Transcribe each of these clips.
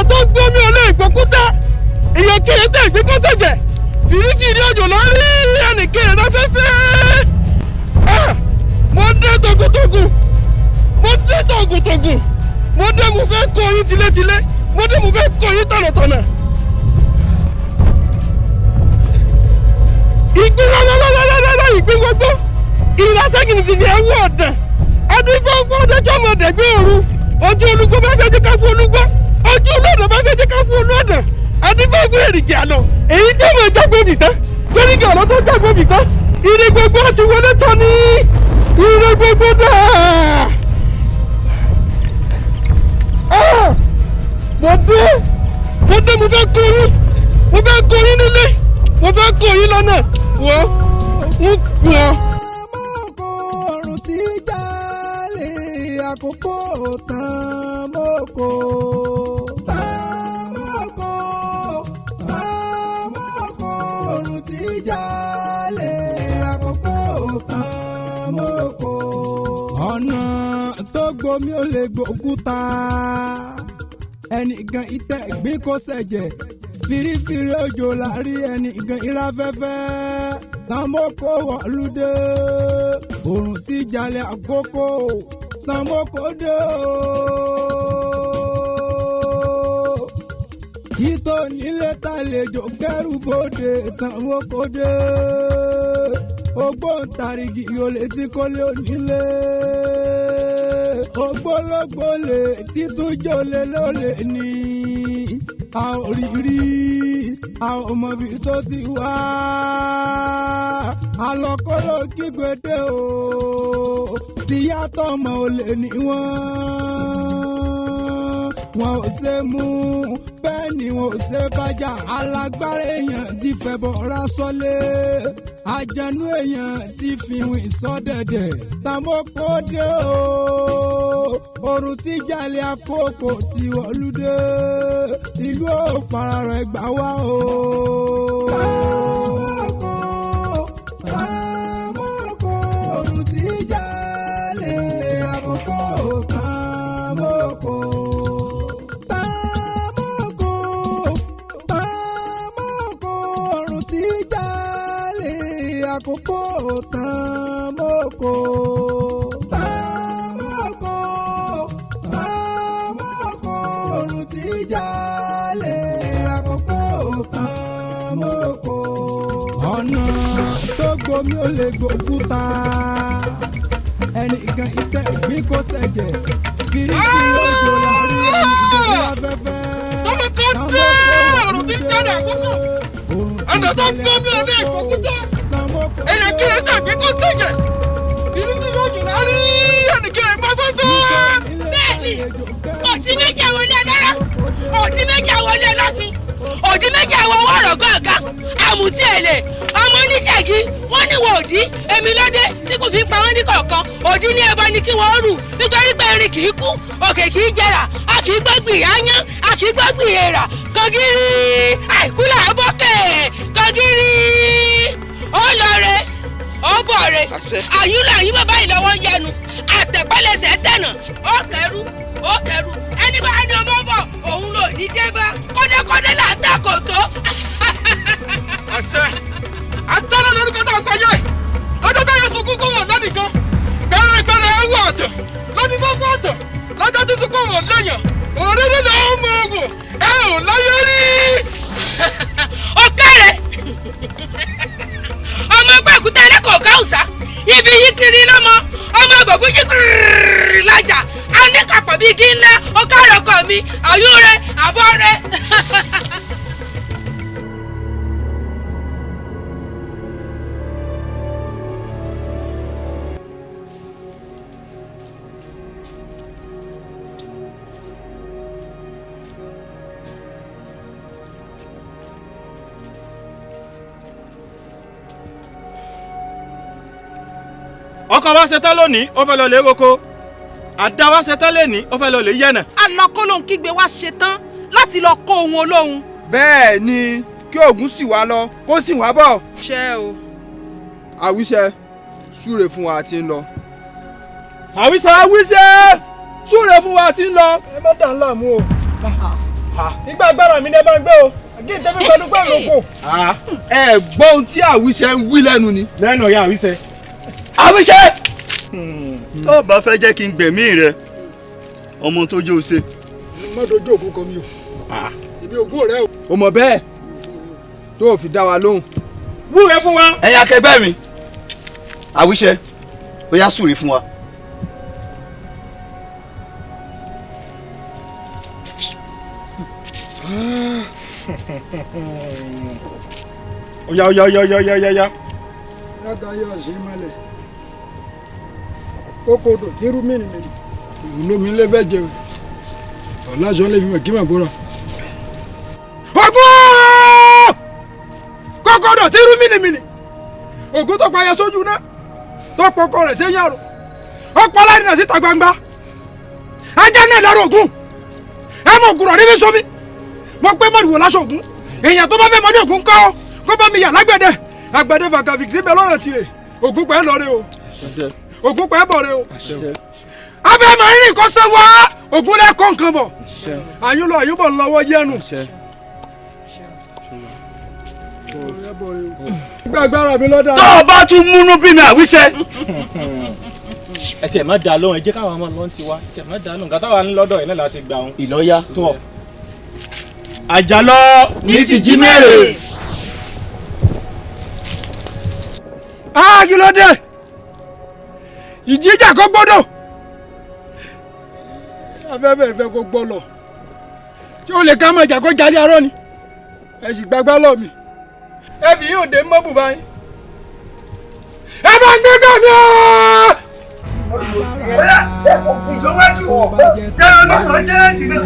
ìrà tó gbómi olè ìgbókúta ìyẹn Kehinde ìgbékọ́sẹ̀jẹ̀ fìrífìrí òjò lórí ẹnìkejì láfẹ́fẹ́. mo dé togun-togun mo dé togun-togun mo dé mo fẹ́ kó yín tilétilé mo dé mo fẹ́ kó yín tọ̀nàtọ̀nà. ìgbín lọ́lọ́lọ́lọ́lọ́ ìgbín gbogbo ìrasẹ́gìnìtì ni ẹ̀wọ̀ ọ̀dàn adífọ́fọ́ ọdẹ́jọ́ ọmọdé gbé òru ojú olúgbó bá fẹ́ jẹ́ ká fún olúgbó ojú olóòdò bá fẹ́ jẹ́ ká fún olóòdàn adífọ́fọ́ èrìgì àlọ́ èyí tí mo jágbó bìtán gbẹ́rìgì àlọ́ tó jágbó bìtán ire gbogbo ti wọlé tán ní ire gbogbo náà. mo dé mo fẹ́ kó yín nílé mo fẹ́ kó yín lọ́nà wọ́ ń kú ọ. ọ̀run tí jalè àkókò TANMOKO. TANMOKO ọ̀run tí jalè àkókò TANMOKO. ọ̀nà tó gbomi ó lè gbókúta ẹnìkan ìtẹ̀ gbé kó ṣẹ̀jẹ̀ fìrífìrí òjò láàrí ẹnìkan ìráfẹ́fẹ́ TANMOKO wọ̀lúdé òrùn tí jalè àkókò TANMOKO dé o. ìtò nílé tàlejò kẹrù bòde TANMOKO dé ògbóǹtarìgì olè tí kò lè onílé ògbólógbòlè títújòlè lólè ní a ò rí a ò mọ bí tó ti wá alọ́kọ́lọ́ kígbédé o tíyàtọ̀ ọmọ olè ní wọn ò ṣe mú bẹ́ẹ̀ ni wọn ò ṣe bájà alágbára èèyàn ti fẹ́ bọ́ra sọ́lé àjànú èèyàn ti fi wìn sọ́dẹ̀dẹ̀ TANMOKO dé o òrùn tí jalè àkókò ti wọ̀lúdé ìlú òpàrà rẹ̀ gbà wá o. TANMOKO òrùn tí jalè àkókò TANMOKO. àkókò TANMOKO. TANMOKO ọ̀run tí jalè àkókò TANMOKO. ọ̀nà tó gbomi ó lè gbókúta ẹnìkan ìtẹ̀ gbín kó ṣẹ̀jẹ̀ fìrífìrí òjò láàrí ẹnìkan ìráfẹ́fẹ́ TANMOKO ọ̀run tí jalè àkókò ọ̀nà tó gbomi ó lè gbókúta ẹ̀yẹ kí ẹ tàbí kó ṣẹ̀jẹ̀ ìlú tí yóò jù lárí ẹnìkan ẹ̀ máa fẹ́fẹ́. bẹ́ẹ̀ni òdì méjì àwọn ilé alára òdì méjì àwọn ilé ọlọ́fin òdì méjì àwọn owó ọ̀rọ̀ gángan àmùtí èlé ọmọ oníṣègì wọ́n ní wọ́n òdì èmi lóde tí kò fi ń pa wọ́n ní kọ̀ọ̀kan òdì ní ẹbọ ni kí wọ́n rù nítorí pé erin kì í kú òkè kì í jẹrà a kì í gbọ́gbì áyán a kì í gbọ́gbì èèrà kọ́gírí àìkú làbọ́kẹ̀ kọ́gírí ó lọ re ó bọ̀ re àyúlọ̀ àyú bàbá ìlọ́wọ́ yẹnu àtẹ̀pẹ́lẹsẹ̀ tẹ̀nà ó kẹrù ẹni bá ní ọmọ bọ̀ òun lò ní débá kọ́dẹ́kọ́dẹ́ là ń ta kò tó. àṣẹ àtọ́nà lórúkọ tó ń kọ yẹ lọ́jọ́ tó yẹ sunkún kó wọ̀ lọ́nìkan gbẹrẹgbẹrẹ ẹwọ ọ̀tọ̀ lọ́ní gbogbo ọ̀tọ̀ lọ́jọ́ tó sunkún wọ̀ lẹ́yìn òrìrì ló ń mọ wò ẹ ò láyé rí. ọ̀kẹ́rẹ́ ọmọ gbàgùtà ẹlẹ́kọ̀ọ́ gáùsà ibi yìí kiri lọ́mọ ọmọ gbògùn yìí kiri lájà a ní kàpọ̀ bíi igi ńlá ọ̀kẹ́rẹ́ ọkọ mi àyún rẹ àbọ̀ rẹ. ọkọ wa ṣetán lónìí ó fẹ́ lọ lè roko àdá wa ṣetán lónìí ó fẹ́ lọ lè yẹnà. alọ́kọ́ ló ń kígbe wá ṣetán láti lọ kó ohun olóhun. bẹ́ẹ̀ ni kí Ògún sì wá lọ kó sì wá bọ̀. ṣé o. àwíṣẹ súre fún wa tí ń lọ. àwíṣẹ súre fún wa tí ń lọ. ẹ má dà ń láàmú o ìgbà agbára mi ní ẹ bá ń gbé o kí n tẹ́fẹ́ pẹ̀lú pẹ̀lú oko. ẹ gbọ́ ohun tí àwíṣẹ́ ń wí lẹ́nu ni. lẹ́nu ọ̀yá àwíṣẹ́. àwíṣẹ́. tó bá fẹ́ jẹ́ kí n gbẹ̀mí rẹ ọmọ tó jó o ṣe. má dojú ògùn kan mi o èmi ògùn rẹ o. o mọ̀ bẹ́ẹ̀ tó o fi dá wa lóhùn. wúre fún wa. ẹ̀yin akẹgbẹ́ mi àwíṣẹ́ ó yá súre fún wa. Oya. yàtọ̀ ayọ̀ ṣe malẹ̀ kókòdò tí rú mìnìmìnì ìwúlómi lè fẹ́ jẹun ọ̀làṣọ lè fi mọ̀ kí mà bọ́ra. ògún kókòdò tí rú mìnìmìnì ògún tó pa ayẹ sójú náà tó pọkọ rẹ̀ sẹ́yìn àrò ọ̀pọ̀ aládìní síta gbangba ajá náà lọ́rọ̀ ògún ẹ mọ̀ ògùrọ̀ níbi sómi mo pé mọ̀rìwò láṣọ ògún èèyàn tó bá fẹ́ mọ ní ògún kọ́ kó bá mi yà lágbẹ̀dẹ àgbẹ̀dẹ fàkàfìkì níbẹ̀ lọ́rọ̀ tirẹ̀ ògún pẹ́ lọ́rẹ́ o ògún pẹ́ bọ̀rẹ́ o abẹ́ mọ̀ rírì kọ́ sẹ́ wá ògún lẹ́kọ̀ọ́ nǹkan bọ̀ àyúnlọ àyúbọ̀ ńlọ́wọ́ yẹnu. gbàgbára mi lọ́dà. tó o bá tún múnú bí mi àwíṣẹ́. ẹ tiẹ̀ má dá lóhùn ẹ jẹ́ káwọn ọmọ lọ́n ti wá ẹ tiẹ̀ má dá lóhùn gàtà wà ní lọ́dọ̀ yìí náà láti gbà wọn. ìlọ́yà tó àjàlọ ní ti jí mẹ́rẹ̀. kí ló dé ìjíjà kó gbọ́dọ̀ afẹ́fẹ́ ìfẹ́ kó gbọ́ lọ tí ó lè ká mọ̀ ìjà kó jáde arọ́ ni ẹ sì gbàgbá lọ mi ẹ fi yóò dé mọ́bù báyìí ẹ bá ń gbé gàmí ọ́. ìṣòwò ẹ̀kí wọ̀ jẹ́ ọlọ́sàn jẹ́ ìdílé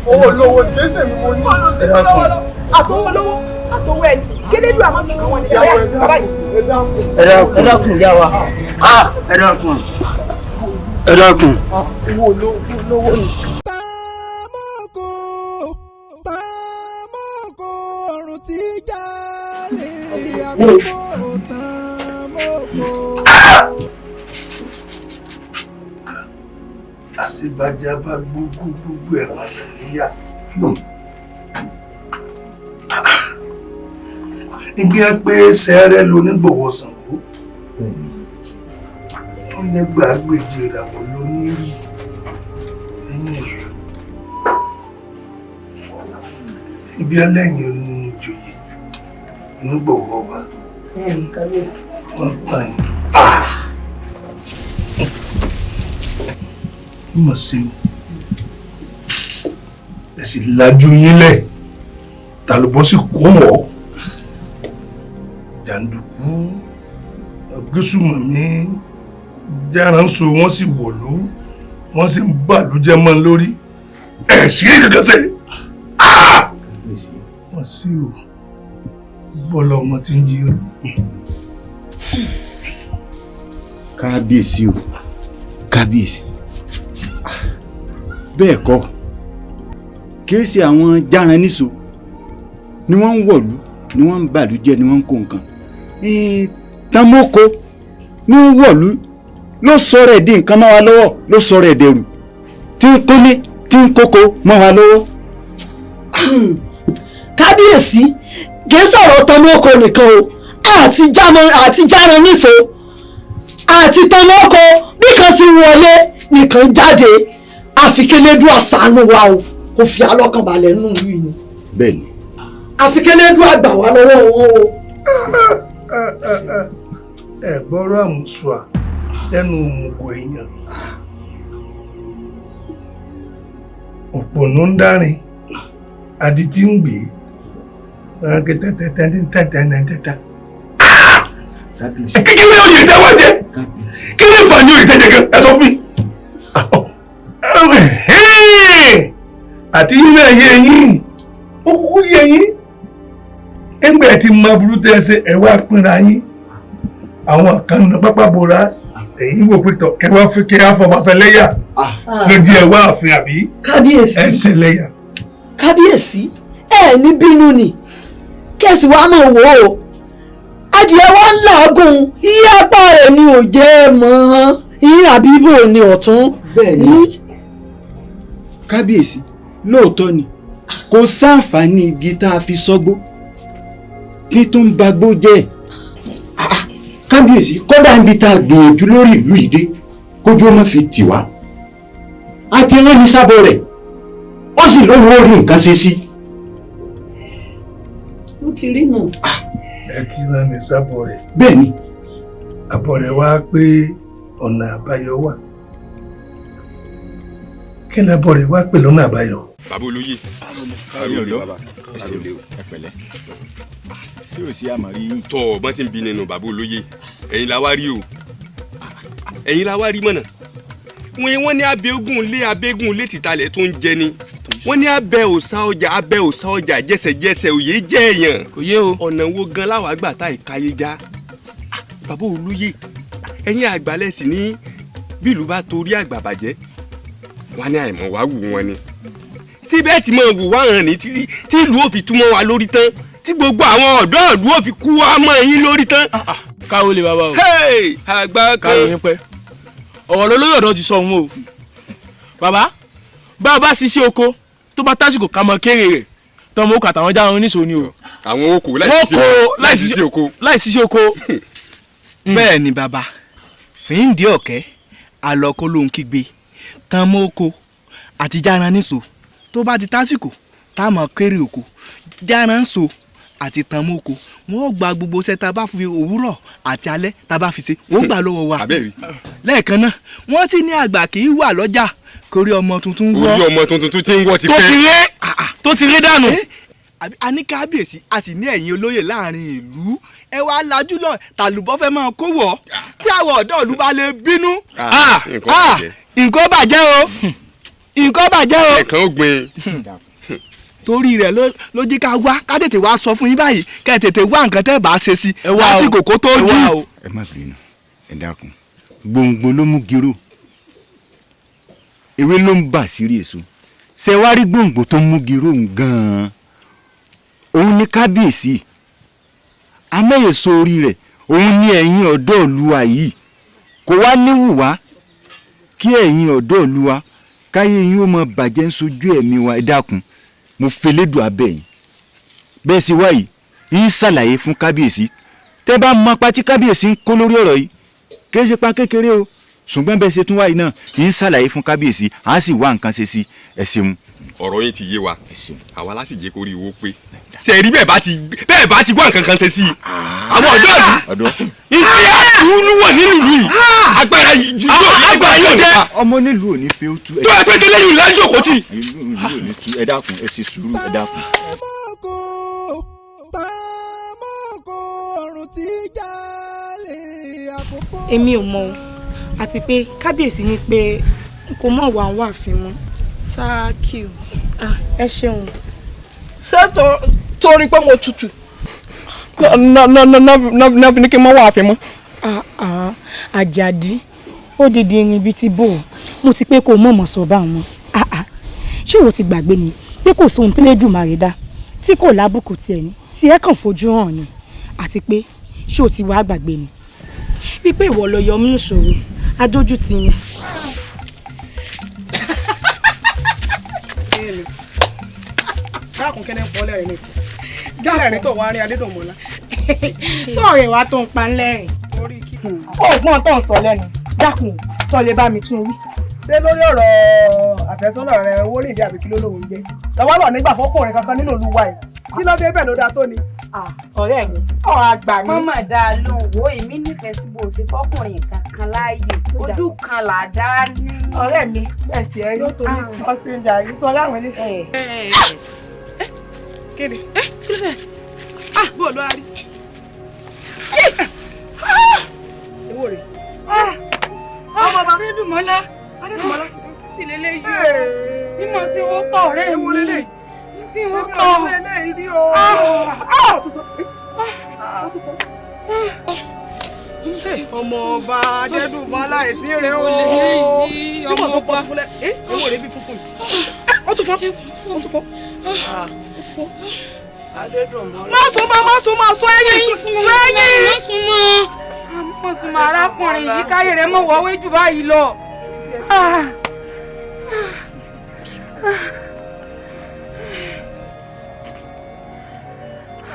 owó lówó jésè mi mo ní. àtọwọ́ lówó àtọwọ́ ẹni kéde bí àwọn kankan wọn ní ìyá bàbá yìí. ẹ dákun ìyá wa ẹ dákun. owó lówó ni. Tamoko ọrùn tí jalè àbúrò Tamoko. àṣebàjẹ́ bá gbogbo ẹ̀ wà níyà. ibi ẹ pé sẹ́rẹ́ lonígbòho Ṣàngó wọ́n lẹ́gbàá gbèjì ìràwọ̀ lónírì lẹ́yìn ìlú. ibi ẹlẹ́yìn ìjòyè onígbòho ọba wọ́n tàn yín. mọ̀ sí o ẹ sì lajú yín lẹ̀ tàlùbọ́ sì kó wọ́ jàǹdùkú agbésùmọ̀mí járanso wọ́n sì wọ̀lú wọ́n sì ń bàlújẹ́ mọ́ lórí ẹ̀ ṣírí kankan sẹ́yìn mọ̀ sí o bọ́lá ọmọ tí ń jí rẹ̀. kábíyèsí o kábíyèsí bẹ́ẹ̀ kọ́ kìí ṣe àwọn járan níṣó ni wọ́n ń wọ̀lú ni wọ́n ń bàlújẹ́ ni wọ́n ń kó nǹkan Tamoko ní ń wọ̀lú ló sọ̀rọ̀ ẹ̀ di nǹkan mọ́ wa lọ́wọ́ ló sọ̀rọ̀ ẹ̀ dẹrù tí ń kólé tí ń kókó mọ́ wa lọ́wọ́. kábíyèsí kìí sọ̀rọ̀ Tamoko nìkan o àti járan níṣó àti Tamoko bí kan ti wọlé nìkan jáde àfikẹ́lẹ́dù àṣàánú wa o kò fi alọ́kàn balẹ̀ nínú ìlú yìí. bẹ́ẹ̀ni. àfikẹ́lẹ́dù àgbà wa lọ́wọ́ wọn o. ẹ gbọ́rọ̀ àmùsùà lẹ́nu òmùgọ̀ èèyàn òpònú ń dárin adití ń gbé tẹ́tẹ́tẹ́tẹ́tẹ́tẹ́tẹ́tẹ́. kí ni oyè tẹ́wọ́ jẹ kí ni ìfàní oyè tẹ́jẹ gan ẹ sọ fún mi. àti yín náà yé yín ó kúkú yé yín ẹgbẹ́ ti mọ burú tẹ́ ẹ ṣe ẹ wá pínra yín àwọn kan nà pápá bora èyí wò pé tọ kẹwàá fi kí afọmọsẹ lẹ́yà lójú ẹ wá àfin àbí kábíyèsí ẹsẹ lẹ́yà. kábíyèsí ẹ ní bínú ni kẹsì wàá máa wò ó adìẹ wa ń làágùn iye apá rẹ̀ ni ò jẹ́ mọ́ iye àbíbò ni ọ̀tún. bẹ́ẹ̀ ni kábíyèsí lóòótọ́ ni kò sáǹfààní igi tá a fi sọ́gbó títún bagbó jẹ́ kábíyèsí kódà níbi tá a gbìyànjú lórí ìlú ìdè kójú ọmọ fi tì wá a ti rán ní sábọ̀ rẹ̀ ó sì lóun ó rí nǹkan ṣe sí. ó ti rí nù. ẹ ti rán ní sábọ̀ rẹ̀. bẹ́ẹ̀ ni. àbọ̀ rẹ̀ wá pé ọ̀nà àbáyọ wà kí ni àbọ̀ rẹ̀ wá pè lọ́nà àbáyọ. bàbá olóyè káyọ̀dọ́ ẹ pẹ̀lẹ́ ṣé ò sí àmọ́ rí yín. tọ́ ọ̀gbọ́n tí ń bi nínú bàbá olóyè ẹ̀yin la wá rí o ẹ̀yin la wá rí mọ̀nà wọ́n ní abẹ́gùn lé tìtalẹ̀ tó ń jẹ ni wọ́n ní abẹ́ òsà ọjà jẹ́sẹ̀jẹ́sẹ̀ òye jẹ́ èèyàn ọ̀nà wo gan láwàá gbà tá ìkáyé já bàbá olóyè ẹ̀yin àgbàlẹ̀ sì ní bílù bá torí àgbà bàjẹ́ wọ́n ní àìmọ̀ wá wù wọn ni síbẹ̀ tí mo wù wá hàn ní tí ìlú ò fi túmọ̀ wa lórí tán tí gbogbo àwọn ọ̀dọ́ ìlú ò fi kú wa mọ́ yín lórí tán. káwọ́ lè bàbá o. àgbà kan káwọ́ yín pẹ́ ọ̀rọ̀ lólóyè ọ̀dọ́ ti sọ òun o bàbá bá a bá ṣiṣẹ́ oko tó bá tásìkò ká mọ kéré rẹ̀ tán mo kà táwọn jáwọn oníṣòwò ni o. àwọn oko láì ṣiṣẹ́ oko. bẹ́ẹ̀ ni bàbá fìndí ọ̀kẹ́ àlọ́kọ́ ló ń kígbe tán mọ́ oko àti járan níṣò tó bá ti tásìkò tá a mọ̀ kéré oko járan so àti tán mọ́ oko wọ́n gba gbogbo iṣẹ́ tá a bá fi òwúrọ̀ àti alẹ́ tá a bá fi ṣe wọ́n gbà lọ́wọ́ wa lẹ́ẹ̀kan náà wọ́n sì ní àgbà kì í wà lọ́jà kórí ọmọ tuntun wọ́ orí ọmọ tuntun tí ń wọ́ ti pẹ́ tó ti rí dànù. a ní kábíyèsí a sì ní ẹ̀yin olóyè láàrin ìlú ẹ wá lajú lọ tàlùbọ́ fẹ́ máa kó wọ̀ tí àwọn ọ̀dọ́ ìlú bá lè bínú nǹkan bàjẹ́ o nǹkan bàjẹ́ o. ẹ̀kan ó gbin. torí rẹ̀ ló jẹ́ ká wá ká tètè wá sọ fún yín báyìí ká tètè wá nǹkan tẹ́ bá ṣe sí lásìkò kó tó jù. ẹ má bínú ẹ dákun gbòǹgbò ló mú gírò ewé ló ń bà sírí èso ṣe wá rí gbòǹgbò tó mú gírò gan-an òun ní kábíyèsí amẹ́yẹsọ orí rẹ̀ òun ní ẹ̀yin ọ̀dọ́ ìlúwa yìí kò wá níwù wá kí ẹ̀yin ọ̀dọ́ ìlúwa káyé yín ó mọ bàjẹ́ ń sojú ẹ̀mí wa ẹ dákun mo fẹlẹ́dùn abẹ́ yìí bẹ́ẹ̀ sì wá yìí yín ṣàlàyé fún kábíyèsí tẹ́ bá mọ apá tí kábíyèsí ń kó lórí ọ̀rọ̀ yìí kìí ṣe pa kékeré o ṣùgbọ́n bẹ́ẹ̀ ṣe tún wá yìí náà yín ṣàlàyé fún kábíyèsí à á sì wá nǹkan ṣe sí ẹ ṣeun. ọ̀rọ̀ yín ti yé wa àwa láti jẹ́ kó rí owó pé ṣe rí bẹ́ẹ̀ bá ti wá nǹkan kan ṣe sí i àwọn ọ̀dọ́ ìlú ìdí àtúnú wọ̀ nínú ìlú yìí agbára yóò jẹ́ ọmọ nílùú ò ní fẹ́ ó tú tó ẹ pé kélé yìí lájú òkú tì. ìlú ò ní tú ẹ dákun ẹ ṣe sùúrù ẹ dákun. èmi ò mọ o àti pé kábíyèsí ní pé kò mọ̀ wà ń wà fín mọ́ ṣáàkì o ẹ ṣeun. ṣé torí pé mo tutù náà ní kí n mọ́ wà fín mọ́. àjàdí ó dìde irin bíi ti bò ó mo ti pé kó mọ̀mọ́ sọ bá wọn ṣé ìwọ ti gbàgbé ni pé kò sóhun tó lè dùn màrí dá tí kò lábùkù tiẹ̀ ní tí ẹ kàn fojú hàn ni àti pé ṣé o ti wá gbàgbé ni wípé ìwọ ló yọ mí ìṣòro adójú ti ni. káàkùn kẹ́ni ń pọ́ lẹ́rìn ní ìsìn jálẹ̀rín tó wá rí adédọ̀mọ́lá. sọ̀rọ̀ ìwà tó ń pa ńlẹ́rìn ọgbọ́n tó ń sọ lẹ́nu dákun sọ lè bá mi tún wí. ṣé lórí ọ̀rọ̀ àfẹ́sọ́nà rẹ owó lè dé àbí kí ló lóun gbé lọ́wọ́ lọ nígbà fọ́kùnrin kankan nínú olúwa yìí kí ló dé bẹ́ẹ̀ ló dáa tó ni. ọ̀rẹ́ mi ọ̀rọ̀ àgbà mi. mọ́mọ́ dáa lóhùn wo èmi nífẹ̀ẹ́ sí bó ṣe fọ́kùnrin kankan láàyè ojú kan là á dá ní. ọ̀rẹ́ mi bẹ́ẹ̀ tiẹ̀ yóò tó ní ọ̀sìn ìjà yìí sọ láwọn ilé. kéde kí ló ṣe bó ló wá rí. èwo rè. ọmọ bàbá Adédùnmọ́lá sì lélẹ́yìí o. mo ti wọ́n tọ̀ ọ̀rẹ́ mi. Tí wọ́n tọ̀. Ọmọ ọba Adédùnmọ́ aláìsí rẹ̀ o. Ọmọ ọba fúnlẹ̀. Ewo rẹ̀ bí funfun. Ó tún fọ́. Adédùnmọ́. Má sún ẹ̀yìn sún ẹ̀yìn. Má sún mọ́ arákùnrin yìí káyé rẹ̀ mọ̀ wọ́wé jù báyìí lọ.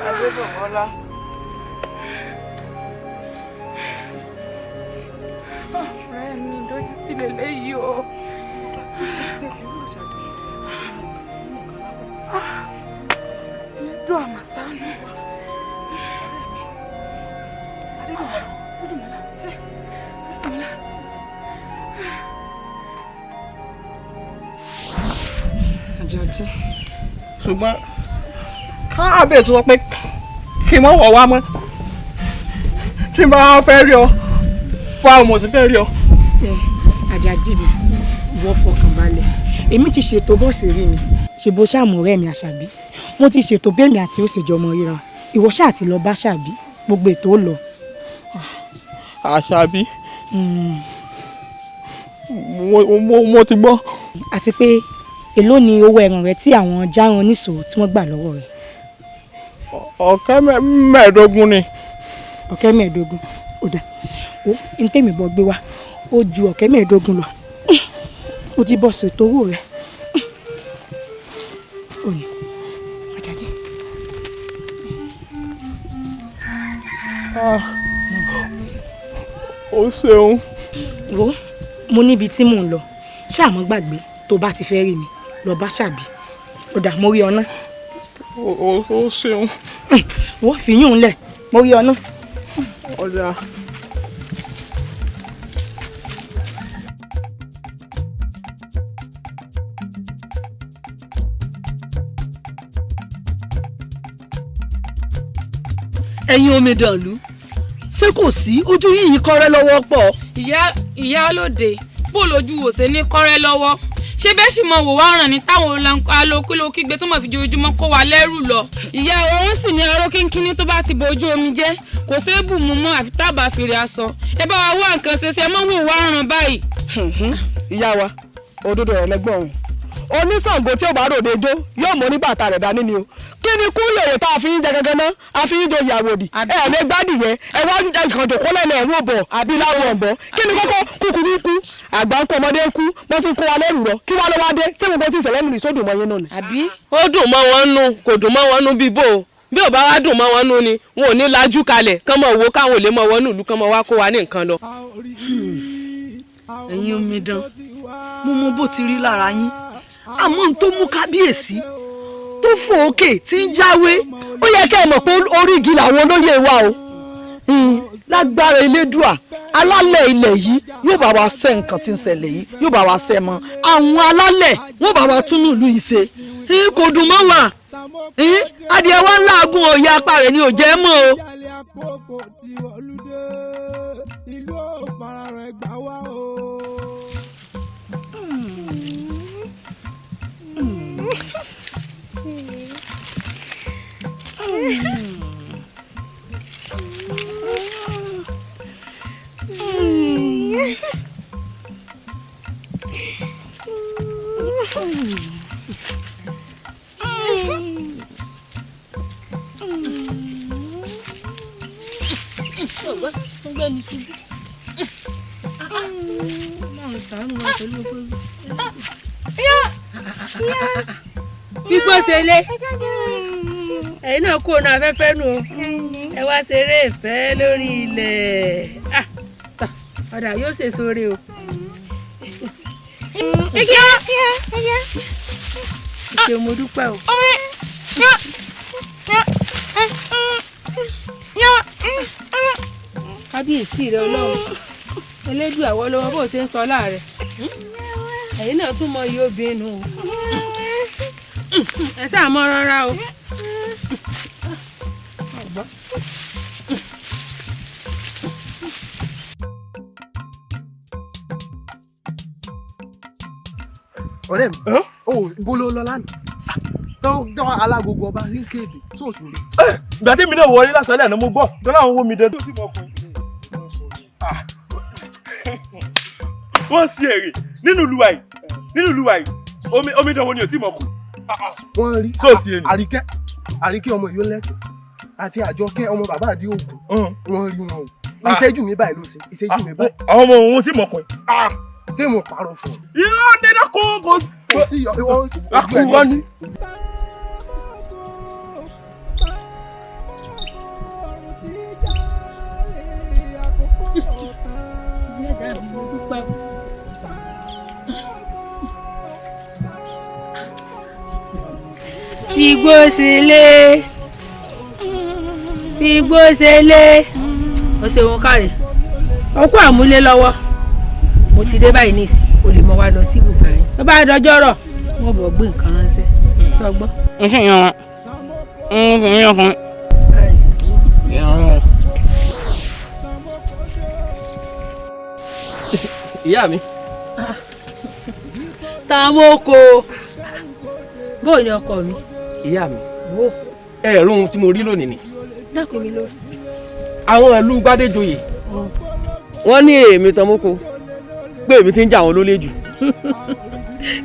Adédùnmọ́lá. Ọ̀rẹ́ mi dójú tì lélẹ́yìí o. Elédùn àmàsánú. Adédùnmọ́lá. Àjàdí. Ṣùgbọ́n káàbẹ̀ tó sọ pé kí n mọ̀ wọ̀ wá mọ́. Tí n bá fẹ́ rí ọ, fáwọn ọmọ tí fẹ́ rí ọ. Àjàdí mi, ìwọ fọkàn balẹ̀. Èmi ti ṣètò bọ́ọ̀sì rí mi. Ṣé bó ṣàmù ọ̀rẹ́ mi Àṣàbí? Mo ti ṣètò bẹ́ẹ̀mi àti ó ṣèjọ ọmọ ríra. Ìwọ ṣáà ti lọ bá Àṣàbí. Gbogbo ètò ó lọ. Àṣàbí? Mo ti gbọ́. Àti pé èló ni owó ẹran rẹ tí àwọn járan oníṣòwò tí wọ́n gbà lọ́wọ́ rẹ̀? Ọ̀kẹ́ mẹ́ẹ̀ẹ́dógún ni. Ọ̀kẹ́ mẹ́ẹ̀ẹ́dógún. Ó dà. Ó ń tèmi bọ́ gbé wá. Ó ju ọ̀kẹ́ mẹ́ẹ̀ẹ́dógún lọ. Ó ti bọ́ ṣètò owó rẹ̀. Ó ní. Àjàdí. Ó ṣeun. Wo mo níbi tí mò ń lọ. Ṣáà mọ́ gbàgbé tó bá ti fẹ́ rí mi lọ bá Ṣàbí. Ó dà mo rí ọ náà. Ó ṣeun. Wọ́n fi yún un lẹ̀ mo rí ọ náà. Ọ̀dà. Ẹ̀yin omidanlu ṣé kò sí ojú yìnyín kọ́rẹ́ lọ́wọ́ pọ̀. ìyá olóde bó lójú wò ṣe ní kọ́rẹ́ lọ́wọ́ ṣé bẹ́ẹ̀ sì mọ wò wá ràn ní táwọn alókìló kígbe tó mọ̀ fi ojoojúmọ́ kó wa lẹ́rù lọ. ìyá òun sì ní aró kínkínní tó bá ti bojú omi jẹ́ kò ṣeé bù mú mọ́ àfi tábà fèrè aṣọ ẹ bá wa wá nǹkan ṣe ṣe mọ́ wò wá ràn báyìí. Ìyá wa òdodo rẹ̀ lẹ́gbọ̀n òun oníṣàngó tí ó bá ròde jó yóò mọ ní bàtà rẹ̀ dání ni o kí ni kú lèrè tá a fi ń jẹ gẹ́gẹ́ náà a fi ń jo ìyàwó di ẹ lè gbádìí yẹn ẹ wá ń jẹ ìkànjò kó lẹ́nu ẹ̀rú ọ̀bọ̀ àbí láwọn ọ̀bọ̀ kí ni kókó kúkúrú kú àgbà ń kó ọmọdé kú wọ́n fi kó wa lẹ́rù lọ kí wá ló wá dé ṣé gbogbo tí ìṣẹ̀lẹ̀ nìyí sódùn mọ́ yín náà ni. àbí ó dùn mọ́ wọn nú kò dùn mọ́ wọn nú bí bò ó bí ò bá wá dùn mọ́ wọn nú ni wọn ò ní lajú kalẹ̀ kán mọ̀ owó káwọn ò lè mọ̀ wọn nù lú kán mọ̀ wá kó wa ní nǹkan lọ. ẹ̀yin omidan mo mọ bó ti rí lára yín àmọ́ n tó mú kábíyèsí tó fò òkè tí ń jáwé ó yẹ kẹ́ ẹ mọ̀ pé orí igi làwọn olóyè wa o lágbára elédùà alálẹ̀ ilẹ̀ yìí yóò bá wa ṣe nǹkan tí ń ṣẹlẹ̀ yìí yóò bá wa ṣe mọ́ àwọn alálẹ̀ wọ́n bá wa túnú ìlú yìí ṣe kò dùn mọ́ wa adìẹ wa ńlá agún òye apá rẹ̀ ni ò jẹ́ mọ́ o. Gbígbó ṣe lé ẹ̀yin náà kó na afẹ́fẹ́ nù o ẹ wá ṣeré ìfẹ́ lórí ilẹ̀ ọ̀dà yóò ṣe sóore o. ṣe mo dúpẹ́ o. kábíyèsí rẹ ọlọ́run elédùn àwọ̀ lọ́wọ́ bó ṣe ń sọ láàrẹ̀ ẹ̀yin náà tún mọ iye obìnrin nù o ẹ sáà mọ rọra o. ọ̀rẹ́ mi bolo lọ lánàá tó alágogo ọba ní kéde sóòsì ni. ìgbà tí mi náà wọlé lásán lẹ́nu mo gbọ́ tó láwọn wo mi dẹ tó sì mọ̀ fún wọ́n sí èrè nínú ìlúwa yìí omi dánwò ni ò tí mọ̀ kù. wọ́n rí sóòsì ẹni. àríkẹ́ ọmọ yóò lẹ́kọ̀ọ́ àti àjọkẹ́ ọmọ bàbá àdí ògùn wọ́n rí wọn o ìṣẹ́jú mi báyìí ló ṣe ìṣẹ́jú mi báyìí. àwọn ọmọ òun tí mọ̀ kún ẹ. tí mo parọ́ fún ọ. irọ́ nínú kò sí ìwọ àkùrọ̀ ni. Figbó ṣẹlẹ̀ ó ṣeun káre ọkọ àmúlé lọ́wọ́ mo ti dé báyìí nísì o lè mọ wá lọ sí ibùba yín tó bá dọjọ́ rọ̀ wọ́n bọ̀ gbé nǹkan ránṣẹ́ sọgbọ́n. ǹṣe yan wọn ọkùnrin ọkùnrin. ìyá mi. Tanmoko bóò ni ọkọ mi. ìyá mi ẹ̀rù ohun tí mo rí lónìí ni. dákun mi lórí. àwọn ìlú Gbádéjoyè wọ́n ní èmi Tanmoko pé èmi ti ń jà wọ́n lólè jù.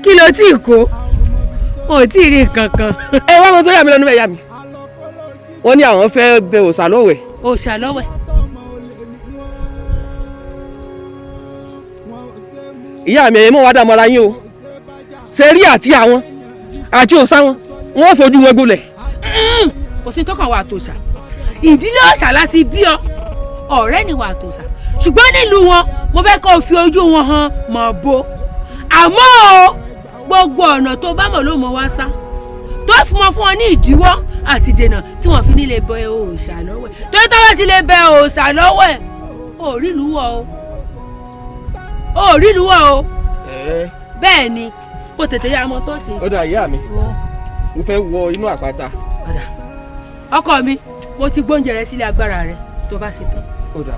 kí ló tí ì kó o ò tí ì rí nǹkan kan. ẹ wá wọn tó yà mí lẹ́nu bẹ́ẹ̀ yá mi wọ́n ní àwọn fẹ́ bẹ òòṣà lọ́wẹ̀. òòṣà lọ́wẹ̀. ìyá mi ẹ̀yin mọ̀ wá dà mọ́ra yín o ṣe rí àti àwọn àti òòṣà wọn wọ́n fojú wọn gbolẹ̀. kò sí tó kàn wà tòṣà ìdílé òòṣà láti bí ọ ọ̀rẹ́ ni wà tòṣà ṣùgbọ́n nílùú wọn mo fẹ́ kó o fi ojú wọn hàn mọ̀ bo àmọ́ o gbogbo ọ̀nà tó bá mọ̀ ló mọ̀ wá sá tó fi mọ fún ọ ní ìdíwọ́ àti dènà tí wọ́n fi ní lè bẹ òòṣà lọ́wọ́ ẹ̀ tó tọ́ bá ti lè bẹ òòṣà lọ́wọ́ ẹ̀ ò rí ìlú wọ̀ o ò rí ìlú wọ̀ o bẹ́ẹ̀ ni kó tètè yá ọmọ tó ṣe. ó dà ìyá mi mo fẹ́ wọ inú àpáta. ọkọ mi mo ti gbóúnjẹ rẹ sílé agbára rẹ tó bá ṣe tán. ó dà.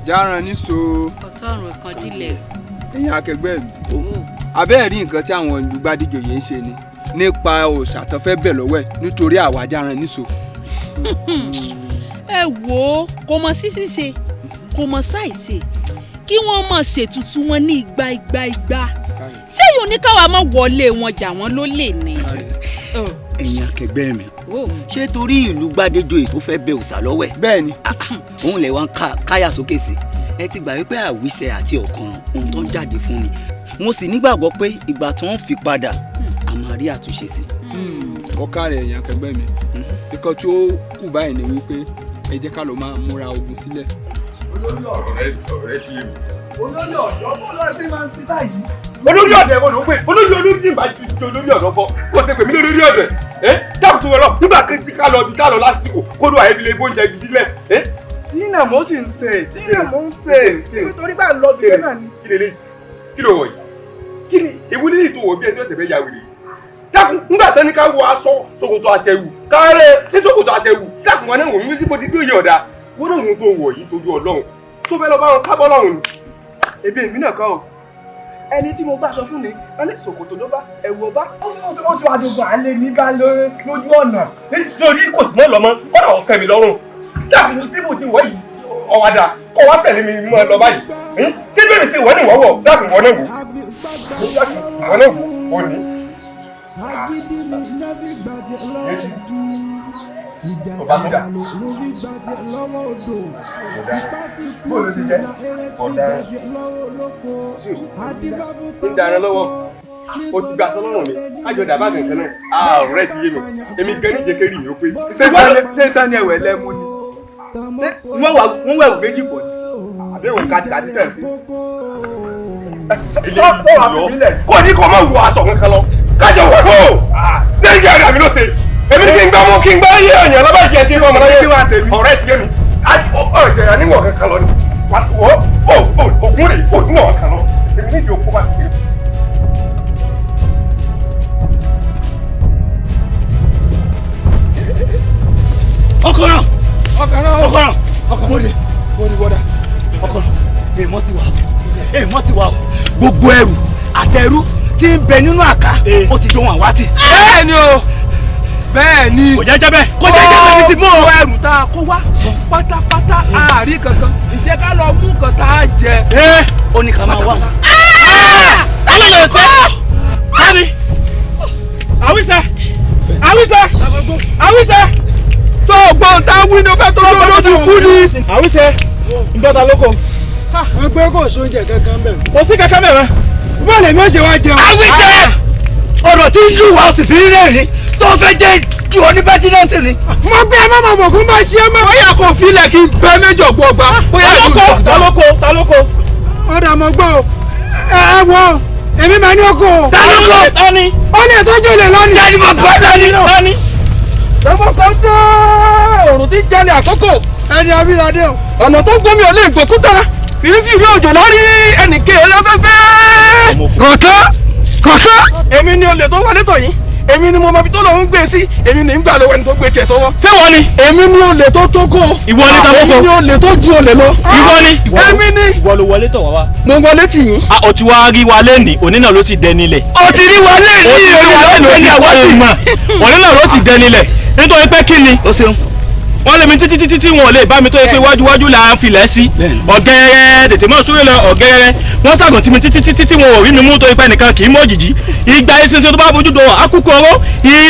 járan níṣó. ọ̀tọ̀run kan dílẹ̀. ẹ̀yin akẹgbẹ́ mi abẹ́ẹ̀ rí nǹkan tí àwọn ìlú Gbádéjoyè ń ṣe ni nípa òòṣà tó fẹ́ bẹ̀ lọ́wọ́ ẹ̀ nítorí àwa járan níṣó. ẹ wò ó kò mọ sí ṣíṣe kò mọ ṣàìṣe kí wọ́n mọ̀ ṣètùtù wọn ní igba ṣé yóò ní káwa máa wọlé wọn jà wọ́n ló lè ní. ẹ̀yin akẹgbẹ́ mi ṣé torí ìlú Gbádéjoyè tó fẹ́ bẹ òòṣà lọ́wọ́ ẹ̀. bẹ́ẹ̀ni. òun lè wọ́n káyà sókè sí ẹ ti gbà wípé àwíṣẹ àti ọ̀kan ohun tó ń jáde fún ni mo sì nígbàgbọ́ pé ìgbà tó ń fi padà a máa rí àtúnṣe sí. ọ̀kàrẹ̀ ẹ̀yin akẹgbẹ́ mi nǹkan tí ó kù báyìí ni wípé ẹ jẹ́ ká lọ máa múra ogun sílẹ̀. ọ̀rẹ́ ti yé mi. olórí ọ̀dọ́ bó lọ sí máa ń sí báyìí. olórí ọ̀dọ́ ẹ̀wọ̀n ló ń pè olórí ìgbà ju olórí ọ̀dọ́ fọ́ kó o ṣe pè mí lórí ọ̀dọ́ ẹ̀ dákun tó wọ lọ nígbà tí ká lọ bí ká lọ lásìkò kó ló àyè fi lè bóúnjẹ ìbílẹ̀. tí náà mo sì ń ṣe tí náà mo ń ṣe nítorí bá lọ bí náà ni. kí ló wọ̀ yìí kí ni ewu nílì tó wọ̀ bí ẹni ọ̀sẹ̀ fẹ́ ya wèrè dákun nígbà tán ní ká wọ aṣọ ṣòkòtò àtẹ̀wù káàárẹ̀ ní ṣòkòtò àtẹ̀wù dákun wọn náà wò mí sí bó ti dúró yìí ọ̀dà wọn náà wọn tó wọ̀ yìí tójú Ọlọ́run tó fẹ́ lọ bá wọn kábọ́ lọ́run ni. ebi èmi náà kọ́ ọ ẹni tí mo bá aṣọ fún ni wọn ní ṣòkòtò ló bá ẹ̀wù ọba ó sì wá dogun àlè ní bá lójú ọ̀nà. nítorí kò sí mọ́ lọ́mọ kọ́dà wọn tẹ̀ mí lọ́rùn dákun tí mo ti wọ̀ yìí ọ̀wádà kọ́ wá tẹ̀lé mi mọ́ lọ báyìí tí bẹ́ẹ̀ sì wọ́n ní ìwọ́wọ́ dákun wọn náà wò wọn náà wò ó ní. ọba mi dà bóòlù ti jẹ ọ̀daràn ń darán lọ́wọ́ o ti gbà sọ́lọ́rùn mi ájọ dàbá kankan náà ọ̀rẹ́ ti yé mi èmi gan ní jẹ́kẹ́rì mi ó pé. ṣé tán ni ẹ̀wẹ̀ lẹ́mú ni wọ́n wẹ̀wù méjì pọ̀ ni àbẹ̀wò kàtìkàtì tẹ̀ sí. sọ́wọ́ àfihàn kò ní kò máa wọ aṣọ kankan lọ kájọ wọ̀ kó lẹ́yìn ẹ̀rọ mi ló ṣe èmi ní kí n gbà mú kí n gbà yé ọ̀yàn lọ́ba ìjẹ́ tí ọmọ láyé ọ̀rẹ́ ti yé mi ọ̀jẹ̀ àníwọ̀ kankan lọ ni ògùn rẹ̀ ògùn kankan lọ èmi ní ìdí òkú bá ti yé. ọkọ̀ràn bóde èèmọ̀ ti wà o gbogbo ẹrù àtẹrù tí ń bẹ nínú àká ó ti dohun àwátì. bẹ́ẹ̀ ni o bẹ́ẹ̀ ni kò jẹ́jẹ́ bẹ́ẹ̀ kò jẹ́jẹ́ bẹ́ẹ̀ ti mú o. ẹrù tá a kó wá pátápátá àárín kankan ìṣe ká lọ mú nǹkan tá a jẹ. ó ní ká máa wá. tálọ́ lè ṣe káni àwíṣẹ́ tó gbọ́n tá a wí ní o fẹ́ tó lójú kú ni. àwíṣẹ́ ìgbọ́ta lóko. ẹgbẹ́ kò sóúnjẹ kankan bẹ́ẹ̀. kò sí kankan bẹ́ẹ̀ mọ́. bọ́ọ̀lù èmi ò ṣe wá jẹun. àwíṣẹ́ ọ̀rọ̀ tí ń lù wá ó sì fi ń rẹ́rìn tó fẹ́ jẹ́ ju oníbẹ́jìnẹ́ǹtì ni. mo gbé ẹ mọ́mọ́ mọ̀ kó má ṣe é mọ́. bóyá kò filẹ̀ kí n bẹ méjọ gbọgba. ta lóko. ọ̀dà mọ̀ gbọ́ o ẹ wọ èmi máa ní oko o. ta lóko. tani. ó lè tọ́jú ilé lónìí. tani mo gbọ́ tani. lọ́mọ kan tó òrùn tí jẹ́ ní àkókò. ẹni abíládé o. ọ̀nà tó gbómi ò lè gbòkúta fìrífìrí òjò lórí ẹnìké ọlọ́fẹ́fẹ́. kọ̀ọ̀kan. èmi ni olè tó wọlé tọ̀ yín èmi ni mo mọ ibi tó lòún gbé sí èmi ní gbà lọ́wọ́ ẹni tó gbé tiẹ̀ sọ́wọ́. ṣé wọ́n ni. èmi ni olè tó tókò. ìwọ ni tàbí èmi ni olè tó ju olè lọ. ìwọ ni. èmi ni. ìwọ ló wọlé tọ̀ wá wá. mo wọlé tì yín. a ò ti wá rí wa lẹ́nìí òní náà ló sì dẹnilẹ̀. ó ti rí wa lẹ́nìí òní náà ló sì dẹnilẹ̀ nítorí pé kí ni. ó ṣeun. wọ́n lé mi títí wọn ò lè bá mi tó yẹ pé wájúwájú là ń filẹ̀ sí ọ̀gẹ́rẹ́ tètè mọ́ sórí lọ ọ̀gẹ́rẹ́ wọ́n ṣàgùn tí mi títí wọn ò rí mi mú tó yẹ pé nìkan kì í mọ̀ òjijì ìgbà ìṣẹ̀ṣẹ̀ tó bá fojú dọ̀ akúkọ ọ̀rọ̀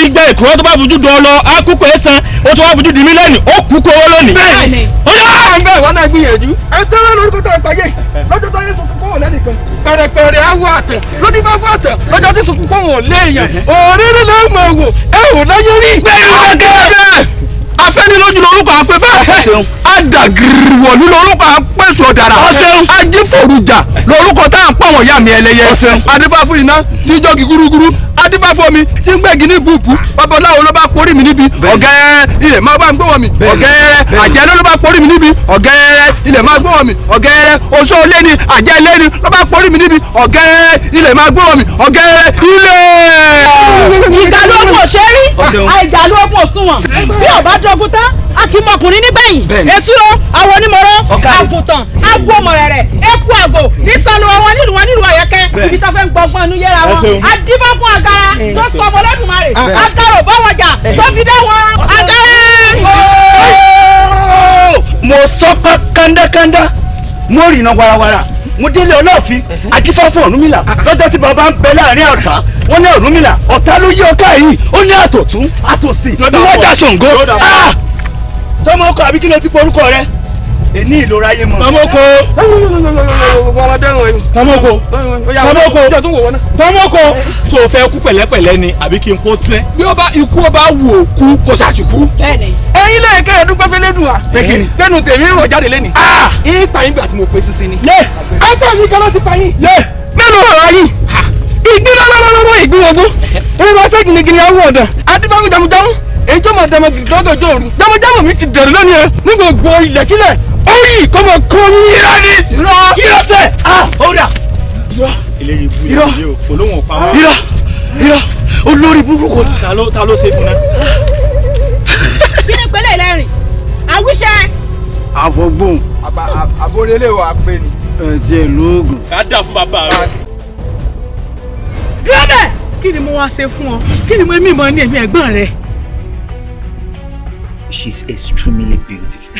ìgbà ìkúrọ́ tó bá fojú dọ̀ lọ akúkọ ẹ̀sán ó tó wá fojú di mí lẹ́nu ó kúkọ ọ̀rọ̀ lónìí. bẹ́ẹ̀ni ọlọ́run bẹ́ẹ̀ wọ́n náà gbìyànjú ẹ tẹ́lẹ̀ lórúkọ tó ń payé lọ́jọ́ tó yẹ sunkún kọ́ wọ̀lẹ́ nìkan pẹ̀rẹ̀pẹ̀rẹ̀ awọ àtẹ̀ lójú bá fọ́ àtẹ̀ lọ́jọ́ tí sunkún kọ́ wọ̀ léèyàn òrèrè ló mọ̀ wò ẹ ò láyé rí. bẹ́ẹ̀ afẹ́nilójú lórúkọ àpẹfẹ́ adàgìrìwọ̀lú lórúkọ apẹ̀sù ọ̀dàrà ajífòrújà lórúkọ tá à ń pàwọn ìyá mi ẹlẹ́yẹ adífáfún iná tí ń jọ́gi gúrúgúrú adífáfún omi tí ń gbẹ̀gì ní bùbù babaláwo ló bá porí mi níbi ọ̀gẹ́rẹ́ ilẹ̀ máa bá ń gbọ́wọ́ mi ọ̀gẹ́rẹ́ àjẹ́ ló bá porí mi níbi ọ̀gẹ́rẹ́ ilẹ̀ máa gbọ́wọ́ mi ọ̀gẹ́rẹ́ oṣó ilé ni àjẹ́ ilé ni ló bá porí mi níbi ọ̀gẹ́rẹ́ ilẹ̀ máa gbọ́wọ́ mi ọ̀gẹ́rẹ́ ilé. ìdálóògùn òṣèré àìdálóògùn òṣùwọ̀n bí ọba dọ́gun tán akímọkùnrin nígbẹ̀yìn èsúrò àwọn onímọ̀rọ̀ àgùntàn agbómọ̀rẹ̀rẹ̀ ẹkú àgò nísàlù wọn nílùú ọ̀yẹ́kẹ́ ibi tó fẹ́ ń gbọ́gbọ́n inú yẹra wọn adífọ́fún agara tó sọ ọmọ lọ́dùmarè agara ò bá wọn jà tó fi dá wọn agara. mo sọ pé kándàkándà mo rìnà warawara mo délé ọlọ́ọ̀fin adífọ́fún Ọ̀rúnmìlà lọ́jọ́ tí bàbá ń bẹ láàrin ọ̀tá wọ́n ní Ọ̀rúnmìlà ọ̀tá ló yí ọ̀ká yìí ó ní àtọ̀tún àtòsì níwájà Ṣàngó. Tọ́mọ́kọ àbí kí ló ti porúkọ rẹ èní ìlora yé mọ. Tọ́mọ́kọ so o fẹ́ kú pẹ̀lẹ́pẹ̀lẹ́ ni àbí kí n kó tú ẹ. bí ó bá ikú ó bá wù ó kú kó ṣàṣùkú. ẹ̀yin lè kẹ́ ẹ̀ dúpẹ́ fẹ́lẹ́ dùn wa. fẹ́nu tèmi rọ̀ jáde lẹ́ni. yín pa yín gbà tí mo pe sísìn ni. ẹgbẹ́ mi kan ló ti pa yín. mélòó ọ̀rọ̀ yín. ìgbín lọ́lọ́lọ́lọ́ ìgbín ogún. òun wá sẹ́ gìnìgìnì àwọn ọ̀dà. adífáwọn jamujamu èyí tó mọ̀ dẹmọ gìdọ́gọ̀jọ́ òru. jamujamu mi ti dẹ̀rù lónìí ẹ ní gbogbo ilẹ̀kílẹ̀. ó yí kọ́mọ kọ́ ní. irọ́ ni irọ́ sẹ́. ó dà. eléyìí bu ìyá o olóhùn pa wá. irọ́ olórí burúkú. ta ló ṣe fún náà. kí ni pẹ̀lẹ́ ìlẹ́rìn àwíṣẹ́. àfọ̀gbọ́n àbórélé wa pé ni. ẹ ti ẹ̀ lóògùn. ká dà fún bàbá rẹ. dúró bẹ́ẹ̀. kí ni mo wá ṣe fún ọ kí ni mo mí mọ ní ẹ̀mí ẹ̀gbọ́n rẹ. She's extremely beautiful.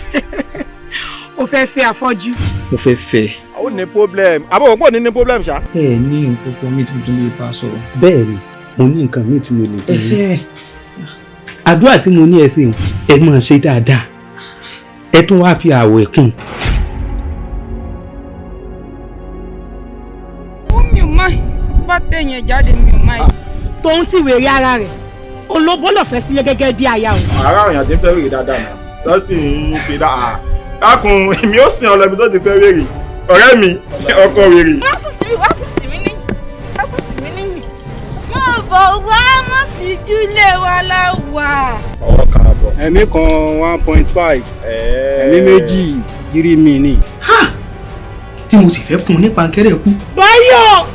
o fẹ́ fẹ́ afọ́jú. mo fẹ́ fẹ́. ó ní problem àbọ̀wọ̀ pọ̀ ní problem ṣá. ẹ ní nǹkan kan mi tí mo tún lè bá a sọ̀rọ̀. bẹ́ẹ̀ ni mo ní nǹkan mi tí mo lè fẹ́ yín. àdúrà tí mo ní ẹ sí ẹ máa ṣe dáadáa ẹ tún wá fi àwẹ̀ kún. mi ò máa bá tẹ̀yìn jáde mi ò máa. tòun ti wèrè ara rẹ̀ olóbó lọ fẹ́ sílé gẹ́gẹ́ bí aya o. ara àwọn èèyàn ti ń fẹ́ wèrè dáadáa náà tó sì ń ṣe dáa. dákun èmi ó sìn ọlọ́bi tó ti fẹ́ wèrè ọ̀rẹ́ mi ọkọ wèrè. wá kù sí mi níyì. mo bọ̀ wá mo sì júlé wa láwà. ọwọ́ kan àbọ̀. ẹ̀mí kan 1.5 ẹ̀mí méjì 3 mi ni. tí mo sì fẹ́ fún un ní pankẹ́rẹ́ kú. Báyọ̀.